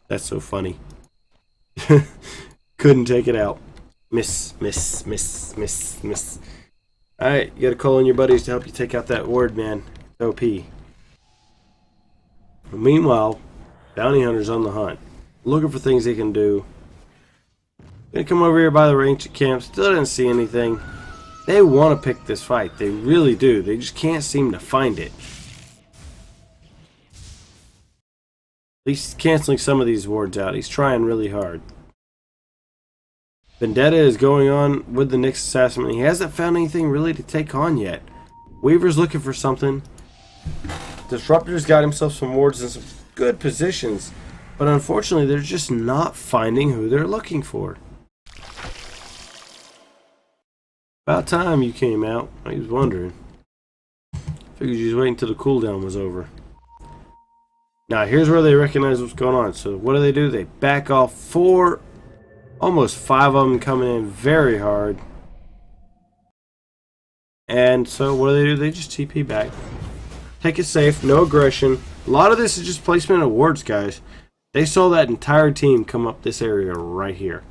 That's so funny. Couldn't take it out. Miss. Alright, you gotta call on your buddies to help you take out that ward, man. OP. Meanwhile, bounty hunter's on the hunt, looking for things he can do. Gonna come over here by the ancient camp. Still didn't see anything. They want to pick this fight. They really do. They just can't seem to find it. At least he's canceling some of these wards out. He's trying really hard. Vendetta is going on with the Nyx assassin. He hasn't found anything really to take on yet. Weaver's looking for something. Disruptor's got himself some wards in some good positions. But unfortunately, they're just not finding who they're looking for. About time you came out. I was wondering. Figured you was waiting until the cooldown was over. Now here's where they recognize what's going on. So what do? They back off. Almost 5 of them coming in very hard. And so what do? They just TP back. Take it safe. No aggression. A lot of this is just placement of wards, guys. They saw that entire team come up this area right here.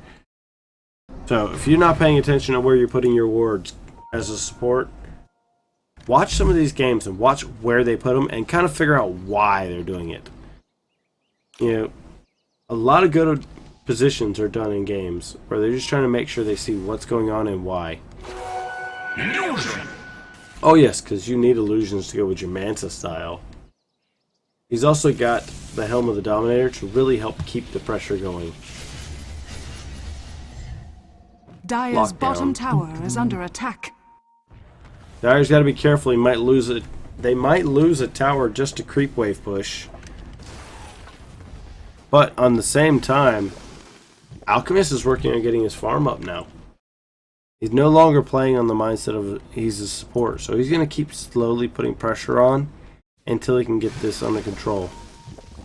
So, if you're not paying attention to where you're putting your wards as a support, watch some of these games and watch where they put them and kind of figure out why they're doing it. You know, a lot of good positions are done in games where they're just trying to make sure they see what's going on and why. Illusion! Oh yes, because you need illusions to go with your Manta style. He's also got the Helm of the Dominator to really help keep the pressure going. Dire's bottom tower is under attack. Dire's got to be careful. He might lose it. They might lose a tower just to creep wave push. But on the same time, Alchemist is working on getting his farm up now. He's no longer playing on the mindset of he's a support, so he's going to keep slowly putting pressure on until he can get this under control.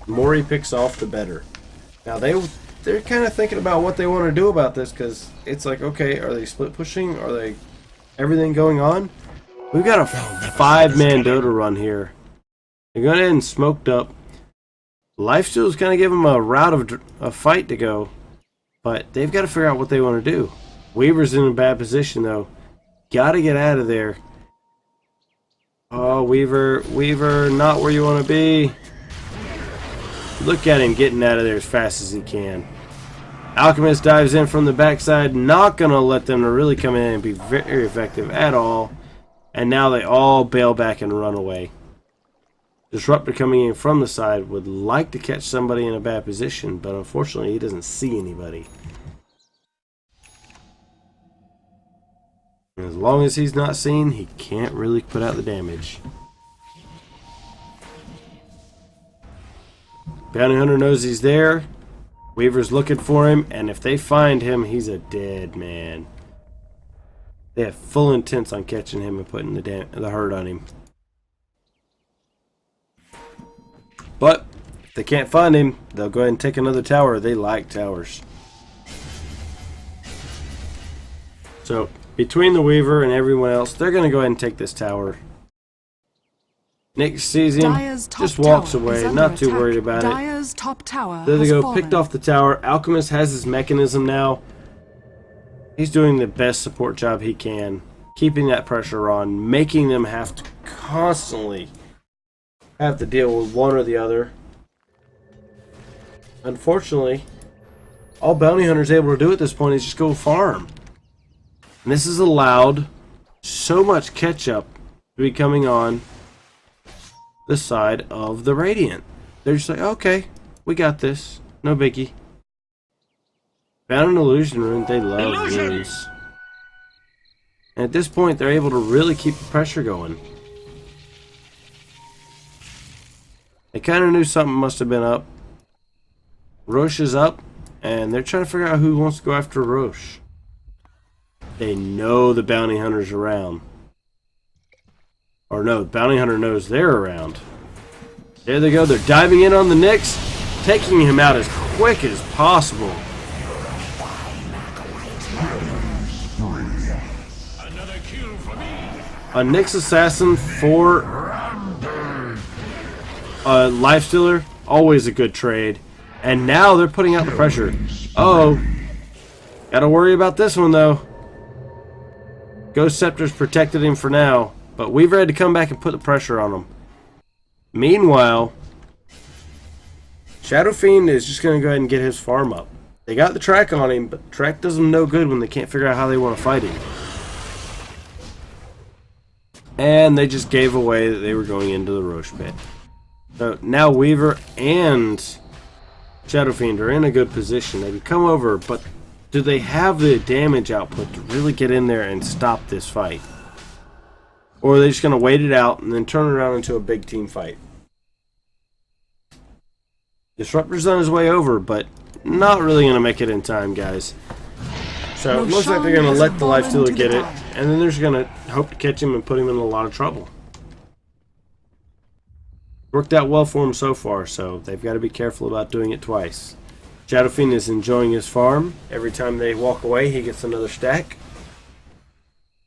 The more he picks off, the better. Now they're kind of thinking about what they want to do about this, because it's like, okay, are they split pushing? Are they everything going on? We've got a 5-man Dota run here. They're going ahead and smoked up. Lifesteal's kind of give them a route of a fight to go, but they've got to figure out what they want to do. Weaver's in a bad position though. Got to get out of there. Oh, Weaver, not where you want to be. Look at him getting out of there as fast as he can. Alchemist dives in from the backside, not going to let them to really come in and be very effective at all. And now they all bail back and run away. Disruptor coming in from the side would like to catch somebody in a bad position, but unfortunately he doesn't see anybody. And as long as he's not seen, he can't really put out the damage. Bounty Hunter knows he's there. Weaver's looking for him, and if they find him, he's a dead man. They have full intents on catching him and putting the hurt on him. But if they can't find him, they'll go ahead and take another tower. They like towers. So between the Weaver and everyone else, they're going to go ahead and take this tower. Nyx sees him, just walks away, not too worried about it. Dire's top tower There they has go, fallen. picked off the tower. Alchemist has his mechanism now. He's doing the best support job he can, keeping that pressure on, making them have to constantly have to deal with one or the other. Unfortunately, all Bounty Hunter's able to do at this point is just go farm. And this has allowed so much catch-up to be coming on the side of the Radiant. They're just like, okay, we got this. No biggie. Found an illusion rune. They love runes. And at this point, they're able to really keep the pressure going. They kind of knew something must have been up. Roche is up, and they're trying to figure out who wants to go after Roche. They know the Bounty Hunter's around. Or no, the Bounty Hunter knows they're around. There they go. They're diving in on the Nyx, taking him out as quick as possible. Another kill for me. A Nyx assassin for a Lifestealer always a good trade. And now they're putting out the pressure. Uh-oh. Gotta worry about this one, though. Ghost Scepter's protected him for now, but Weaver had to come back and put the pressure on him. Meanwhile, Shadow Fiend is just going to go ahead and get his farm up. They got the track on him, but the track does them no good when they can't figure out how they want to fight him. And they just gave away that they were going into the Roche Pit. So now Weaver and Shadow Fiend are in a good position. They can come over, but do they have the damage output to really get in there and stop this fight? Or are they just going to wait it out and then turn it around into a big team fight? Disruptor's on his way over, but not really going to make it in time, guys. So it looks like they're going to let the Lifestealer get it, and then they're just going to hope to catch him and put him in a lot of trouble. Worked out well for him so far, so they've got to be careful about doing it twice. Shadow Fiend is enjoying his farm. Every time they walk away, he gets another stack.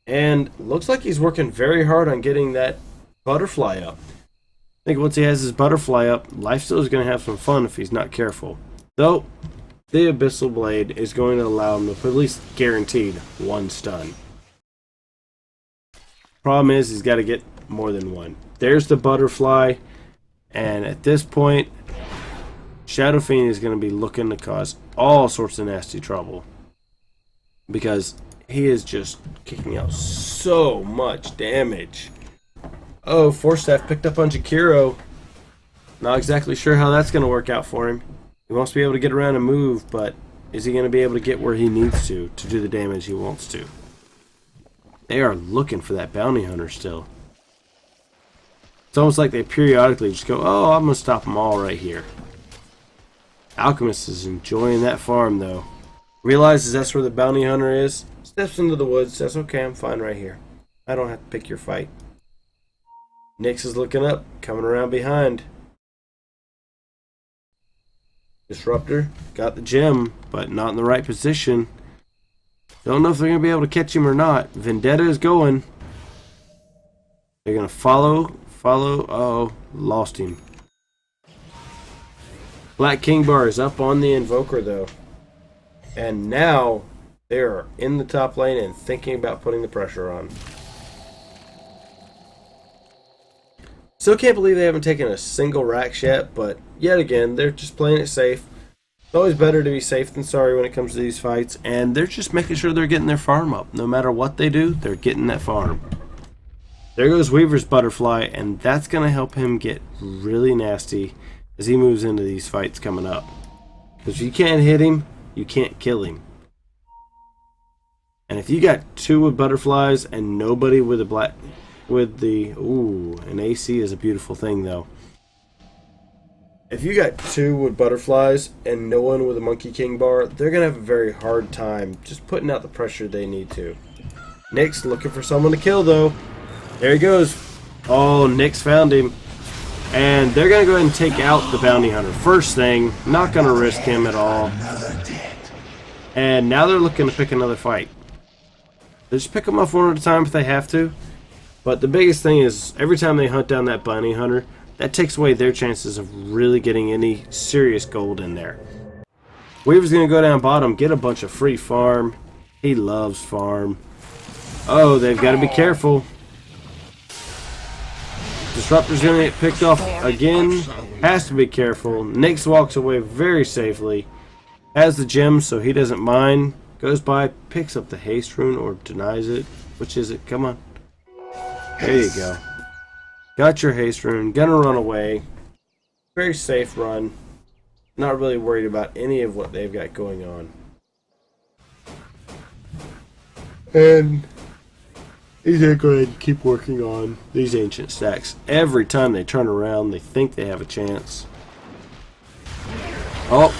And looks like he's working very hard on getting that butterfly up. I think once he has his butterfly up, Lifestealer is going to have some fun if he's not careful. Though, the Abyssal Blade is going to allow him to put at least guaranteed one stun. Problem is, he's got to get more than one. There's the butterfly. And at this point, Shadow Fiend is going to be looking to cause all sorts of nasty trouble. Because he is just kicking out so much damage. Oh, Force Staff picked up on Jakiro. Not exactly sure how that's going to work out for him. He wants to be able to get around and move, but is he going to be able to get where he needs to do the damage he wants to? They are looking for that bounty hunter still. It's almost like they periodically just go, oh, I'm going to stop them all right here. Alchemist is enjoying that farm, though. Realizes that's where the bounty hunter is. Steps into the woods, says, okay, I'm fine right here. I don't have to pick your fight. Nyx is looking up, coming around behind. Disruptor got the gem, but not in the right position. Don't know if they're going to be able to catch him or not. Vendetta is going. They're going to follow. Uh-oh, lost him. Black King Bar is up on the Invoker, though. And now they're in the top lane and thinking about putting the pressure on. Still can't believe they haven't taken a single Rax yet, but yet again, they're just playing it safe. It's always better to be safe than sorry when it comes to these fights, and they're just making sure they're getting their farm up. No matter what they do, they're getting that farm. There goes Weaver's Butterfly, and that's going to help him get really nasty as he moves into these fights coming up. Because if you can't hit him, you can't kill him. And if you got two with butterflies and nobody with a black... with the... Ooh, an AC is a beautiful thing, though. If you got two with butterflies and no one with a Monkey King bar, they're going to have a very hard time just putting out the pressure they need to. Nyx looking for someone to kill, though. There he goes. Oh, Nyx found him. And they're going to go ahead and take out the bounty hunter. First thing, not going to risk him at all. And now they're looking to pick another fight. They just pick them off one at a time if they have to. But the biggest thing is, every time they hunt down that bounty hunter, that takes away their chances of really getting any serious gold in there. Weaver's going to go down bottom, get a bunch of free farm. He loves farm. Oh, they've got to be careful. Disruptor's going to get picked off again. Has to be careful. Nyx walks away very safely. Has the gem, so he doesn't mind. Goes by, picks up the haste rune, or denies it. Which is it? Come on. There you go. Got your haste rune. Gonna run away. Very safe run. Not really worried about any of what they've got going on. And he's gonna go ahead and keep working on these ancient stacks. Every time they turn around, they think they have a chance. Oh.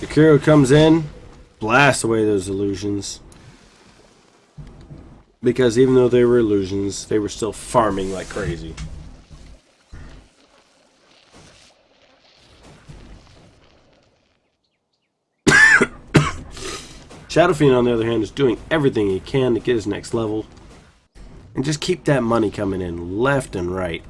Akiro comes in, blasts away those illusions. Because even though they were illusions, they were still farming like crazy. Shadow Fiend, on the other hand, is doing everything he can to get his next level. And just keep that money coming in left and right.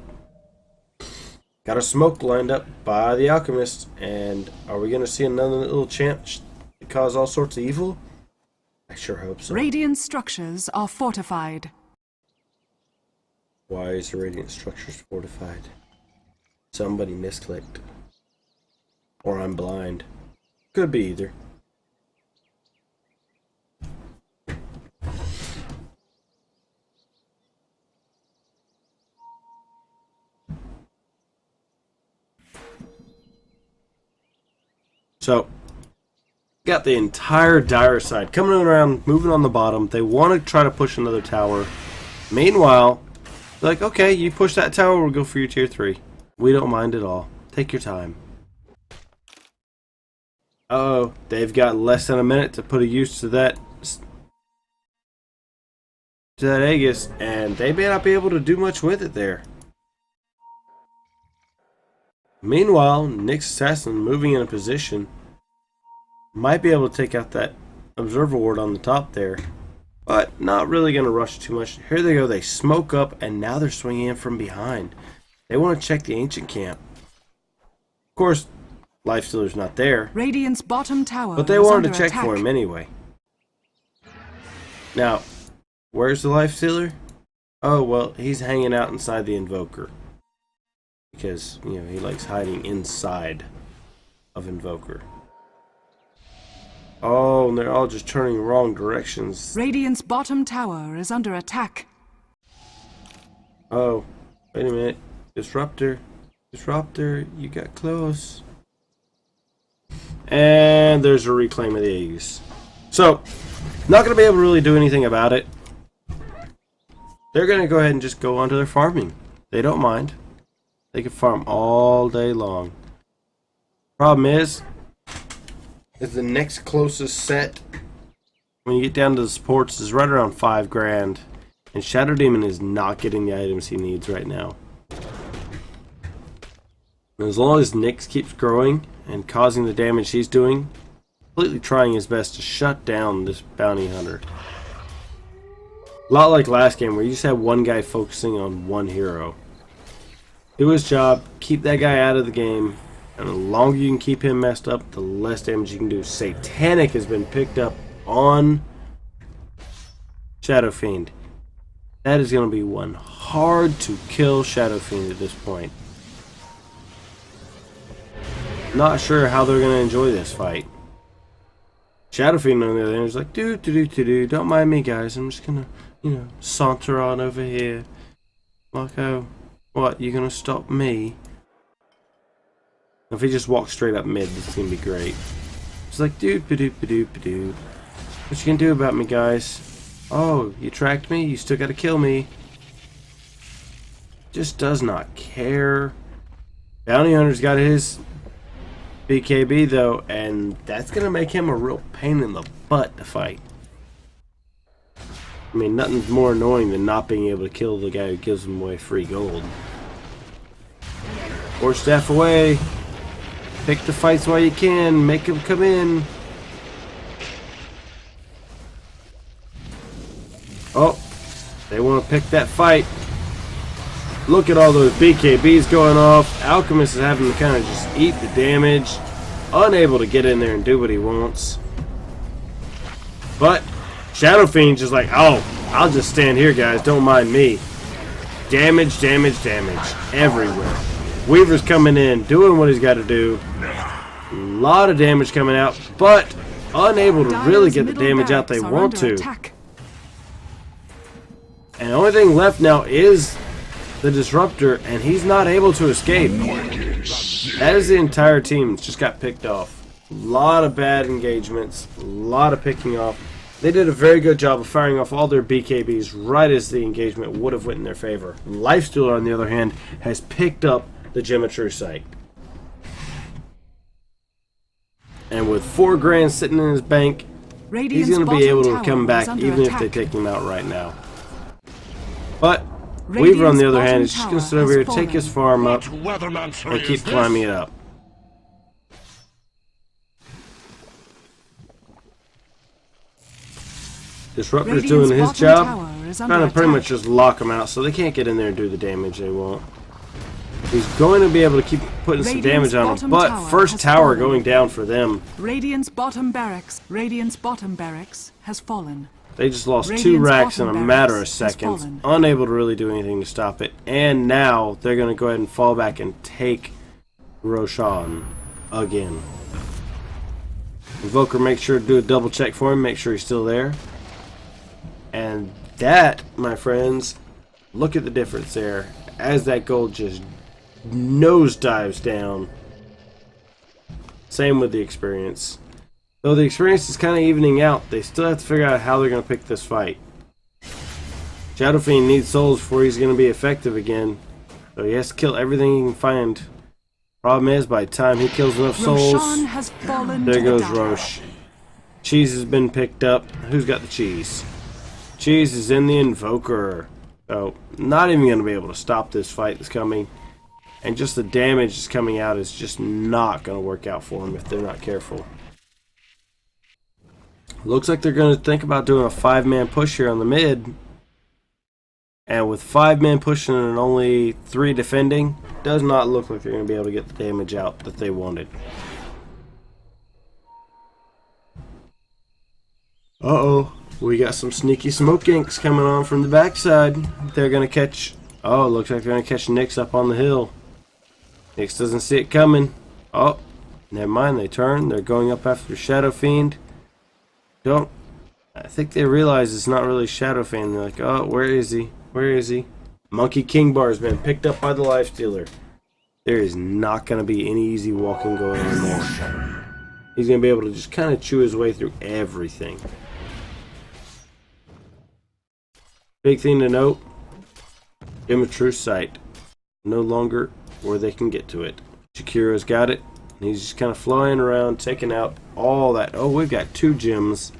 Got a smoke lined up by the alchemist, and are we going to see another little chance to cause all sorts of evil? I sure hope so. Radiant structures are fortified. Why is the radiant structures fortified? Somebody misclicked. Or I'm blind. Could be either. So, got the entire Dire side coming around, moving on the bottom. They want to try to push another tower. Meanwhile, they're like, okay, you push that tower, we'll go for your tier 3. We don't mind at all. Take your time. Uh-oh, they've got less than a minute to put a use to that Aegis, and they may not be able to do much with it there. Meanwhile, Nyx's assassin moving in a position might be able to take out that observer ward on the top there, but not really going to rush too much. Here they go, they smoke up, and now they're swinging in from behind. They want to check the ancient camp. Of course, Lifestealer's not there, Radiant's bottom tower but they is wanted under to check attack. for him anyway. Now, where's the Lifestealer? Oh, well, he's hanging out inside the Invoker. Because, you know, he likes hiding inside of Invoker. Oh, and they're all just turning wrong directions. Radiant's bottom tower is under attack. Oh, wait a minute. Disruptor. Disruptor, you got close. And there's a reclaim of the Aegis. So, not going to be able to really do anything about it. They're going to go ahead and just go on to their farming. They don't mind. They can farm all day long. Problem is the next closest set, when you get down to the supports, is right around 5 grand. And Shadow Demon is not getting the items he needs right now. And as long as Nyx keeps growing and causing the damage he's doing, completely trying his best to shut down this bounty hunter. A lot like last game where you just had one guy focusing on one hero. Do his job, keep that guy out of the game, and the longer you can keep him messed up, the less damage you can do. Satanic has been picked up on Shadow Fiend. That is going to be one hard to kill Shadow Fiend at this point. Not sure how they're going to enjoy this fight. Shadow Fiend on the other hand is like, don't mind me guys, I'm just going to, you know, saunter on over here. Like, oh, what, you going to stop me? If he just walks straight up mid, this is going to be great. It's like, what you can do about me, guys? Oh, you tracked me? You still got to kill me. Just does not care. Bounty Hunter's got his BKB though, and that's going to make him a real pain in the butt to fight. I mean, nothing's more annoying than not being able to kill the guy who gives him away free gold. Or staff away. Pick the fights while you can. Make him come in. Oh, they want to pick that fight. Look at all those BKBs going off. Alchemist is having to kind of just eat the damage. Unable to get in there and do what he wants. But Shadow Fiend's just like, oh, I'll just stand here, guys. Don't mind me. Damage, damage, damage. Everywhere. Weaver's coming in, doing what he's got to do. A lot of damage coming out, but unable to really get the damage out they want to. And the only thing left now is the Disruptor, and he's not able to escape. That is the entire team that's just got picked off. A lot of bad engagements, a lot of picking off. They did a very good job of firing off all their BKBs right as the engagement would have went in their favor. Lifestealer, on the other hand, has picked up the Gem of True Sight. And with 4 grand sitting in his bank, he's going to be able to come back even if they take him out right now. But Weaver, on the other hand, is just going to sit over here, take his farm up, and keep climbing it up. Disruptor's doing his job, trying to pretty much just lock them out so they can't get in there and do the damage they want. He's going to be able to keep putting some damage on him, but first tower going down for them. Radiant's bottom barracks. Radiant's bottom barracks has fallen. They just lost 2 racks in a matter of seconds, unable to really do anything to stop it. And now they're going to go ahead and fall back and take Roshan again. Invoker makes sure to do a double check for him, make sure he's still there. And that, my friends, look at the difference there. As that gold just nosedives down. Same with the experience. Though the experience is kind of evening out, they still have to figure out how they're going to pick this fight. Shadow Fiend needs souls before he's going to be effective again. So he has to kill everything he can find. Problem is, by the time he kills enough souls, there goes Roche. Cheese has been picked up. Who's got the cheese? Cheese is in the Invoker. So, not even going to be able to stop this fight that's coming. And just the damage that's coming out is just not going to work out for them if they're not careful. Looks like they're going to think about doing a 5-man push here on the mid. And with 5 men pushing and only 3 defending, does not look like they're going to be able to get the damage out that they wanted. Uh-oh. We got some sneaky smoke inks coming on from the backside. They're going to catch... Oh, looks like they're going to catch Nyx up on the hill. Nyx doesn't see it coming. Oh, never mind. They turn. They're going up after Shadow Fiend. I think they realize it's not really Shadow Fiend. They're like, oh, where is he? Where is he? Monkey King Bar has been picked up by the Lifestealer. There is not going to be any easy walking going on there. He's going to be able to just kind of chew his way through everything. Big thing to note, give him a true sight. No longer where they can get to it. Shakiro's got it. And he's just kind of flying around, taking out all that. Oh, we've got 2 gems.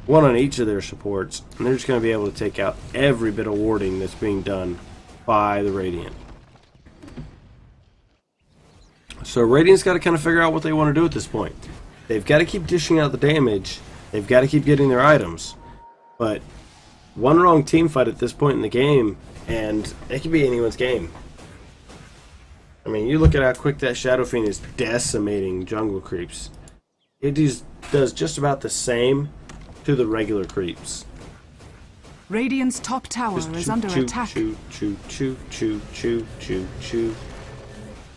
1 on each of their supports. And they're just going to be able to take out every bit of warding that's being done by the Radiant. So Radiant's got to kind of figure out what they want to do at this point. They've got to keep dishing out the damage. They've got to keep getting their items. But one wrong team fight at this point in the game, and it could be anyone's game. I mean, you look at how quick that Shadow Fiend is decimating jungle creeps. It does just about the same to the regular creeps. Radiant's top tower is under attack. Chew.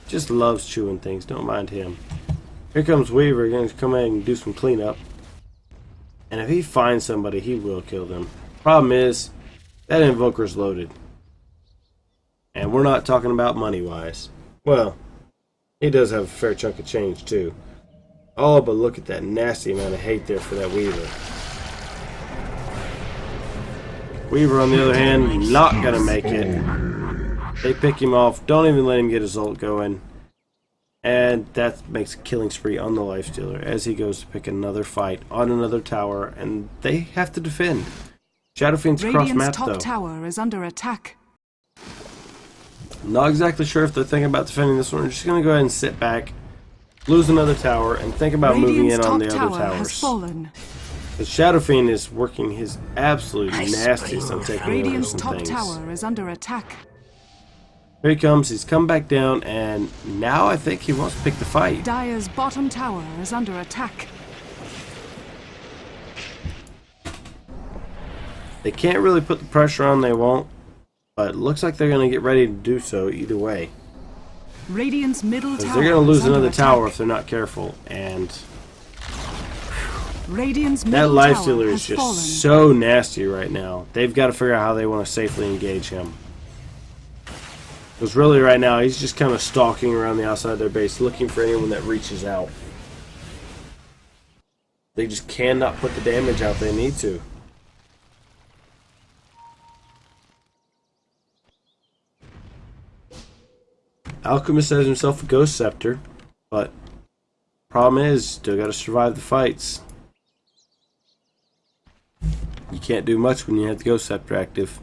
Just loves chewing things. Don't mind him. Here comes Weaver. He's going to come in and do some cleanup. And if he finds somebody, he will kill them. Problem is, that Invoker's loaded. And we're not talking about money-wise. Well, he does have a fair chunk of change, too. Oh, but look at that nasty amount of hate there for that Weaver. Weaver, on the other hand, not going to make it. They pick him off. Don't even let him get his ult going. And that makes a killing spree on the Lifestealer as he goes to pick another fight on another tower. And they have to defend. Shadow Fiend's cross map, though. Radiant's top tower is under attack. Not exactly sure if they're thinking about defending this one. They're just going to go ahead and sit back, lose another tower, and think about moving in on the other towers. The Shadow Fiend is working his absolute nastiest on taking over some things. Radiant's top tower is under attack. Here he comes. He's come back down, and now I think he wants to pick the fight. Dire's bottom tower is under attack. They can't really put the pressure on, they won't. But it looks like they're going to get ready to do so either way. Radiant's middle tower. They're going to lose another tower if they're not careful. And Radiant's that middle Lifestealer tower is just fallen. so nasty right now. They've got to figure out how they want to safely engage him. Because really right now he's just kind of stalking around the outside of their base, looking for anyone that reaches out. They just cannot put the damage out they need to. Alchemist has himself a Ghost Scepter, but problem is, still got to survive the fights. You can't do much when you have the Ghost Scepter active.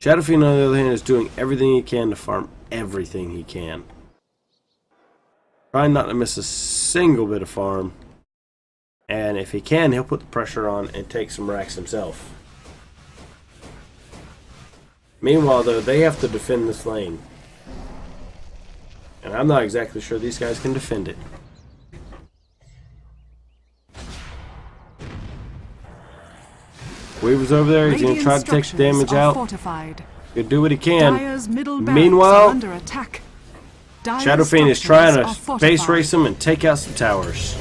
Shadow Fiend, on the other hand, is doing everything he can to farm everything he can. Trying not to miss a single bit of farm. And if he can, he'll put the pressure on and take some racks himself. Meanwhile, though, they have to defend this lane. And I'm not exactly sure these guys can defend it. Weaver's over there. He's going to try to take the damage out. He'll do what he can. Meanwhile, Shadow Fiend is trying to space race him and take out some towers.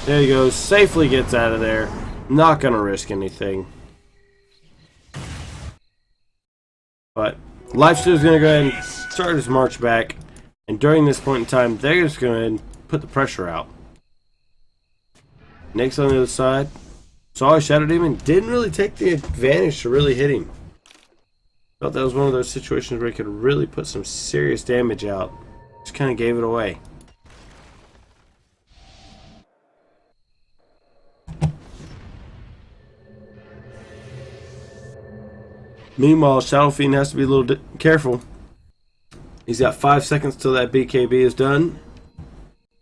There he goes. Safely gets out of there. Not going to risk anything. But Lifesteal's going to go ahead and start his march back. And during this point in time, they're just going to put the pressure out. Nick's on the other side. Saw a Shadow Demon. Didn't really take the advantage to really hit him. Felt that was one of those situations where he could really put some serious damage out. Just kind of gave it away. Meanwhile, Shadow Fiend has to be a little careful. He's got 5 seconds till that BKB is done.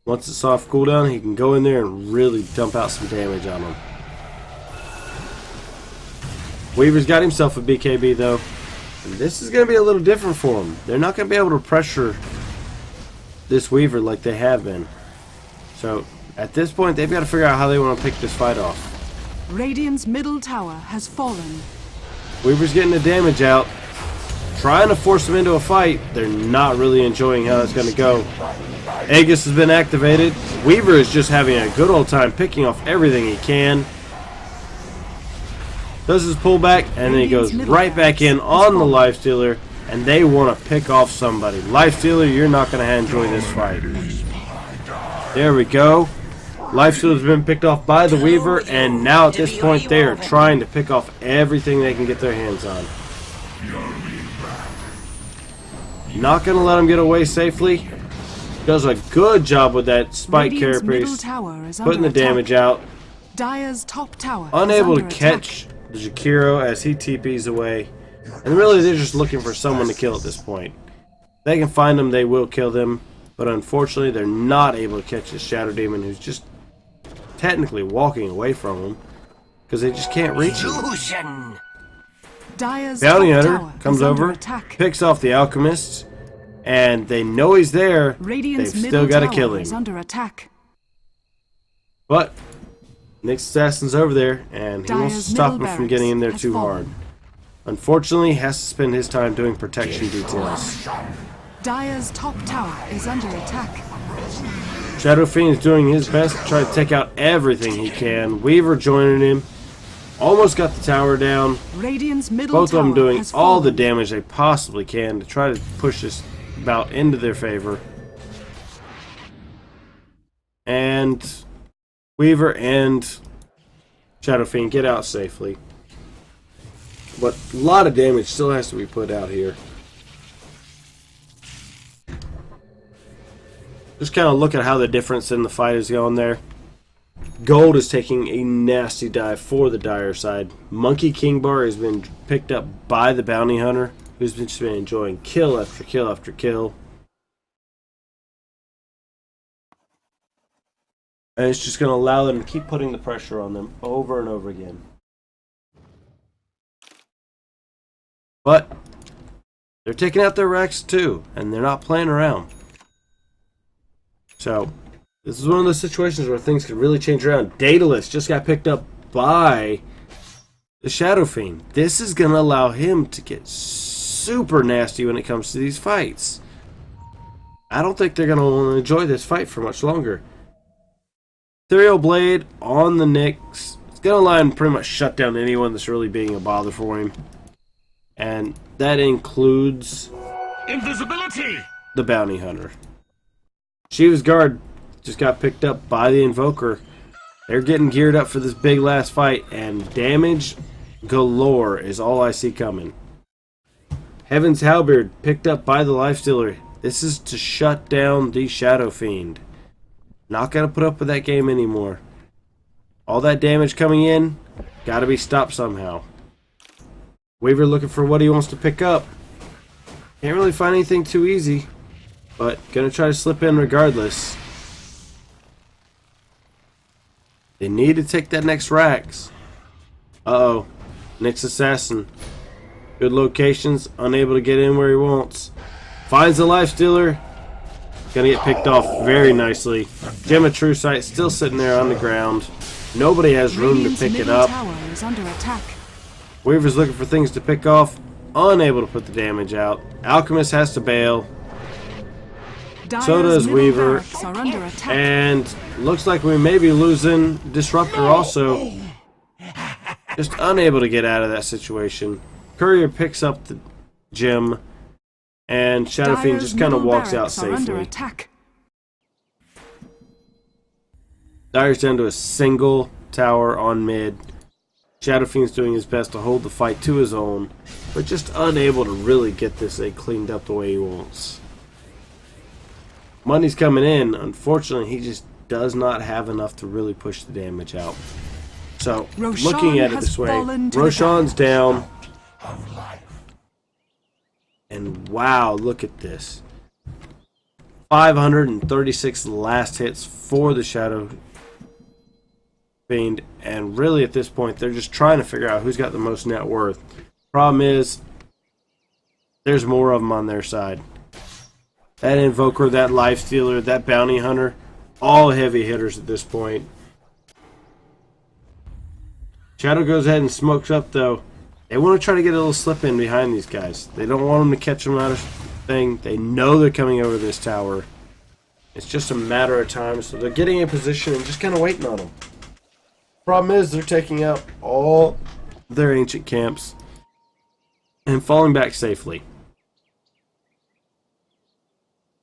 Once it's off cooldown, he can go in there and really dump out some damage on him. Weaver's got himself a BKB though. And this is going to be a little different for him. They're not going to be able to pressure this Weaver like they have been. So, at this point, they've got to figure out how they want to pick this fight off. Radiant's middle tower has fallen. Weaver's getting the damage out. Trying to force them into a fight. They're not really enjoying how it's going to go. Aegis has been activated. Weaver is just having a good old time picking off everything he can. Does his pullback, and then he goes right back in on the Lifestealer, and they want to pick off somebody. Lifestealer, you're not going to enjoy this fight. There we go. Lifestealer's been picked off by the Weaver, and now at this point they are trying to pick off everything they can get their hands on. Not going to let him get away safely. Does a good job with that Spike Carapace, putting the damage out. Dire's top tower Unable to catch the Jakiro as he TPs away. And really they're just looking for someone to kill at this point. If they can find them, they will kill them. But unfortunately they're not able to catch this Shadow Demon, who's just technically walking away from them. Because they just can't reach him. Bounty Hunter comes over, picks off the Alchemists. And they know he's there. They've still got to kill him. Under attack. But Nick's assassin's over there, and he wants to stop him from getting in there too hard. Unfortunately, he has to spend his time doing protection details. Dire's top tower is under attack. Shadow Fiend is doing his best to try to take out everything he can. Weaver joining him. Almost got the tower down. Both of them doing all the damage they possibly can to try to push this bout into their favor. And Weaver and Shadow Fiend get out safely. But a lot of damage still has to be put out here. Just kind of look at how the difference in the fight is going there. Gold is taking a nasty dive for the Dire side. Monkey King Bar has been picked up by the Bounty Hunter, who's just been enjoying kill after kill after kill. And it's just going to allow them to keep putting the pressure on them over and over again. But they're taking out their Rex too, and they're not playing around. So this is one of those situations where things could really change around. Daedalus just got picked up by the Shadow Fiend. This is going to allow him to get super nasty when it comes to these fights. I don't think they're going to want to enjoy this fight for much longer. Ethereal Blade on the Nyx. It's going to allow him to pretty much shut down anyone that's really being a bother for him. And that includes Invisibility! The Bounty Hunter. Shiva's Guard just got picked up by the Invoker. They're getting geared up for this big last fight, and damage galore is all I see coming. Heaven's Halberd picked up by the Lifestealer. This is to shut down the Shadow Fiend. Not going to put up with that game anymore. All that damage coming in, got to be stopped somehow. Weaver looking for what he wants to pick up. Can't really find anything too easy, but going to try to slip in regardless. They need to take that next Rax. Uh-oh. Next Assassin. Good locations, unable to get in where he wants. Finds the life stealer. Gonna get picked off very nicely. Gem of True Sight still sitting there on the ground. Nobody has room to pick it up. Tower is under attack. Weaver's looking for things to pick off. Unable to put the damage out. Alchemist has to bail. So does Weaver. Are under attack. And looks like we may be losing Disruptor also. Just unable to get out of that situation. Courier picks up the gem. And Shadow Fiend just kind of walks out safely. Dire's down to a single tower on mid. Shadow Fiend's doing his best to hold the fight to his own, but just unable to really get this thing cleaned up the way he wants. Money's coming in. Unfortunately, he just does not have enough to really push the damage out. So, looking at it this way, Roshan's down. And wow, look at this. 536 last hits for the Shadow Fiend. And really at this point, they're just trying to figure out who's got the most net worth. Problem is, there's more of them on their side. That Invoker, that Life Stealer, that Bounty Hunter, all heavy hitters at this point. Shadow goes ahead and smokes up though. They want to try to get a little slip in behind these guys. They don't want them to catch them out of thing. They know they're coming over this tower. It's just a matter of time. So they're getting in position and just kind of waiting on them. Problem is they're taking out all their ancient camps and falling back safely.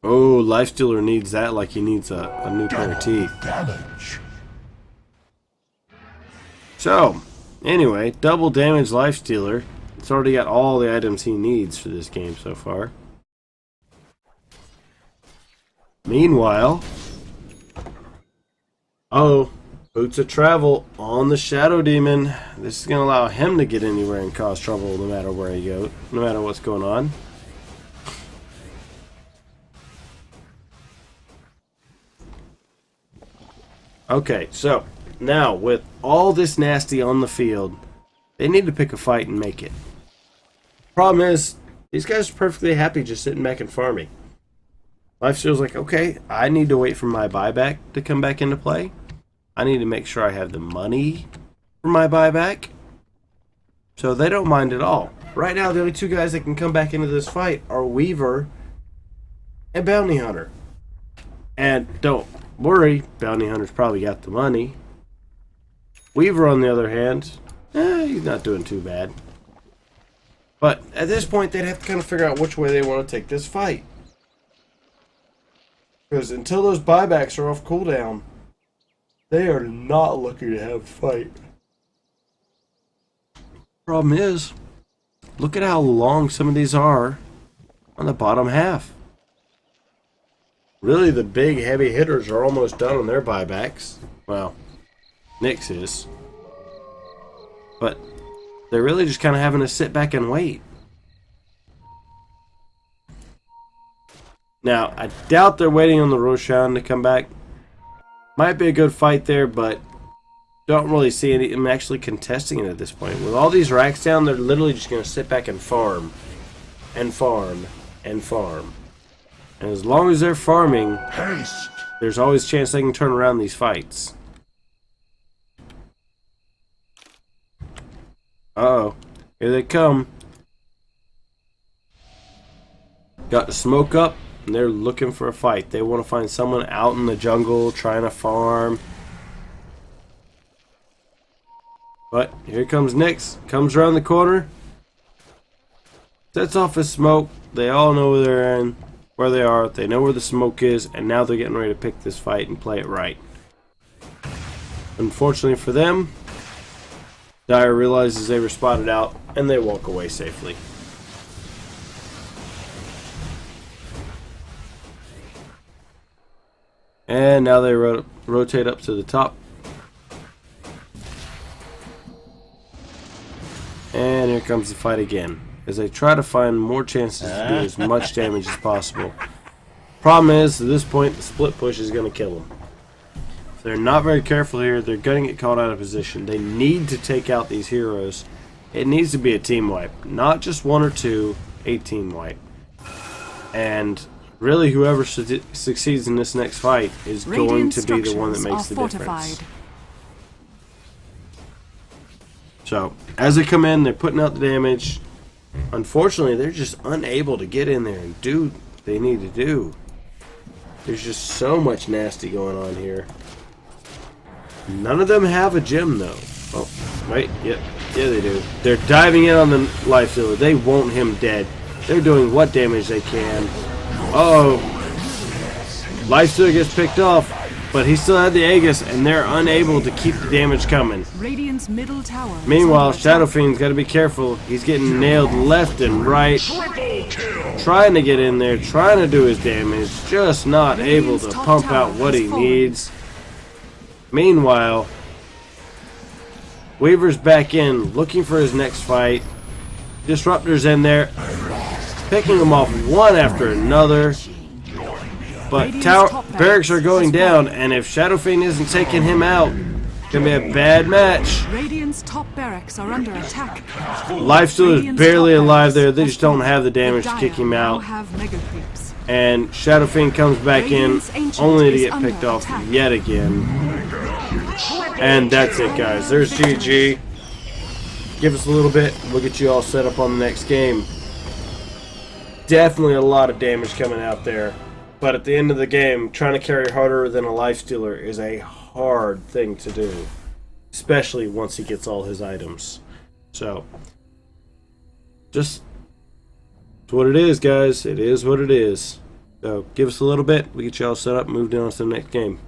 Oh, Lifestealer needs that like he needs a new pair of teeth. So, anyway, double damage Lifestealer. It's already got all the items he needs for this game so far. Meanwhile, Boots of Travel on the Shadow Demon. This is going to allow him to get anywhere and cause trouble no matter where he goes, no matter what's going on. Okay, so now with all this nasty on the field, they need to pick a fight and make it. Problem is, these guys are perfectly happy just sitting back and farming. Lifesteal's like, okay, I need to wait for my buyback to come back into play. I need to make sure I have the money for my buyback. So they don't mind at all. Right now, the only two guys that can come back into this fight are Weaver and Bounty Hunter. And don't worry, Bounty Hunter's probably got the money. Weaver, on the other hand, he's not doing too bad. But at this point, they'd have to kind of figure out which way they want to take this fight. Because until those buybacks are off cooldown, they are not looking to have a fight. Problem is, look at how long some of these are on the bottom half. Really, the big heavy hitters are almost done on their buybacks. Well, Nyx is. But they're really just kind of having to sit back and wait. Now, I doubt they're waiting on the Roshan to come back. Might be a good fight there, but don't really see them actually contesting it at this point. With all these racks down, they're literally just going to sit back and farm. And farm. And farm. And as long as they're farming, there's always a chance they can turn around these fights. Uh-oh. Here they come. Got the smoke up, and they're looking for a fight. They want to find someone out in the jungle trying to farm. But here comes Nyx. Comes around the corner. Sets off his smoke. They all know where they're in. Where they are, they know where the smoke is, and now they're getting ready to pick this fight and play it right. Unfortunately for them, Dire realizes they were spotted out, and they walk away safely. And now they rotate up to the top. And here comes the fight again, as they try to find more chances to do as much damage as possible. Problem is, at this point, the split push is going to kill them. If they're not very careful here, they're going to get caught out of position. They need to take out these heroes It needs to be a team wipe, not just one or two, a team wipe. And really, whoever succeeds in this next fight is going to be the one that makes the difference. So, as they come in, they're putting out the damage. Unfortunately, they're just unable to get in there and do what they need to do. There's just so much nasty going on here. None of them have a gem, though. Oh, wait, yep. Yeah, they do. They're diving in on the life stealer. They want him dead. They're doing what damage they can. Uh-oh. Life stealer gets picked off, but he still had the Aegis, and they're unable to keep the damage coming. Radiant's middle tower. Meanwhile, Shadow Fiend's got to be careful. He's getting nailed left and right. Trying to get in there, trying to do his damage, just not able to pump out what he needs. Meanwhile, Weaver's back in, looking for his next fight. Disruptor's in there, picking them off one after another. But barracks are going down, and if Shadow Fiend isn't taking him out, it's going to be a bad match. Radiant's top barracks are under attack. Lifesteal is barely alive there. They just don't have the damage to kick him out. And Shadow Fiend comes back in, only to get picked off yet again. And that's it, guys. There's GG. Give us a little bit. We'll get you all set up on the next game. Definitely a lot of damage coming out there. But at the end of the game, trying to carry harder than a Lifestealer is a hard thing to do. Especially once he gets all his items. So, just, it's what it is, guys. It is what it is. So, give us a little bit. We'll get you all set up and moved on to the next game.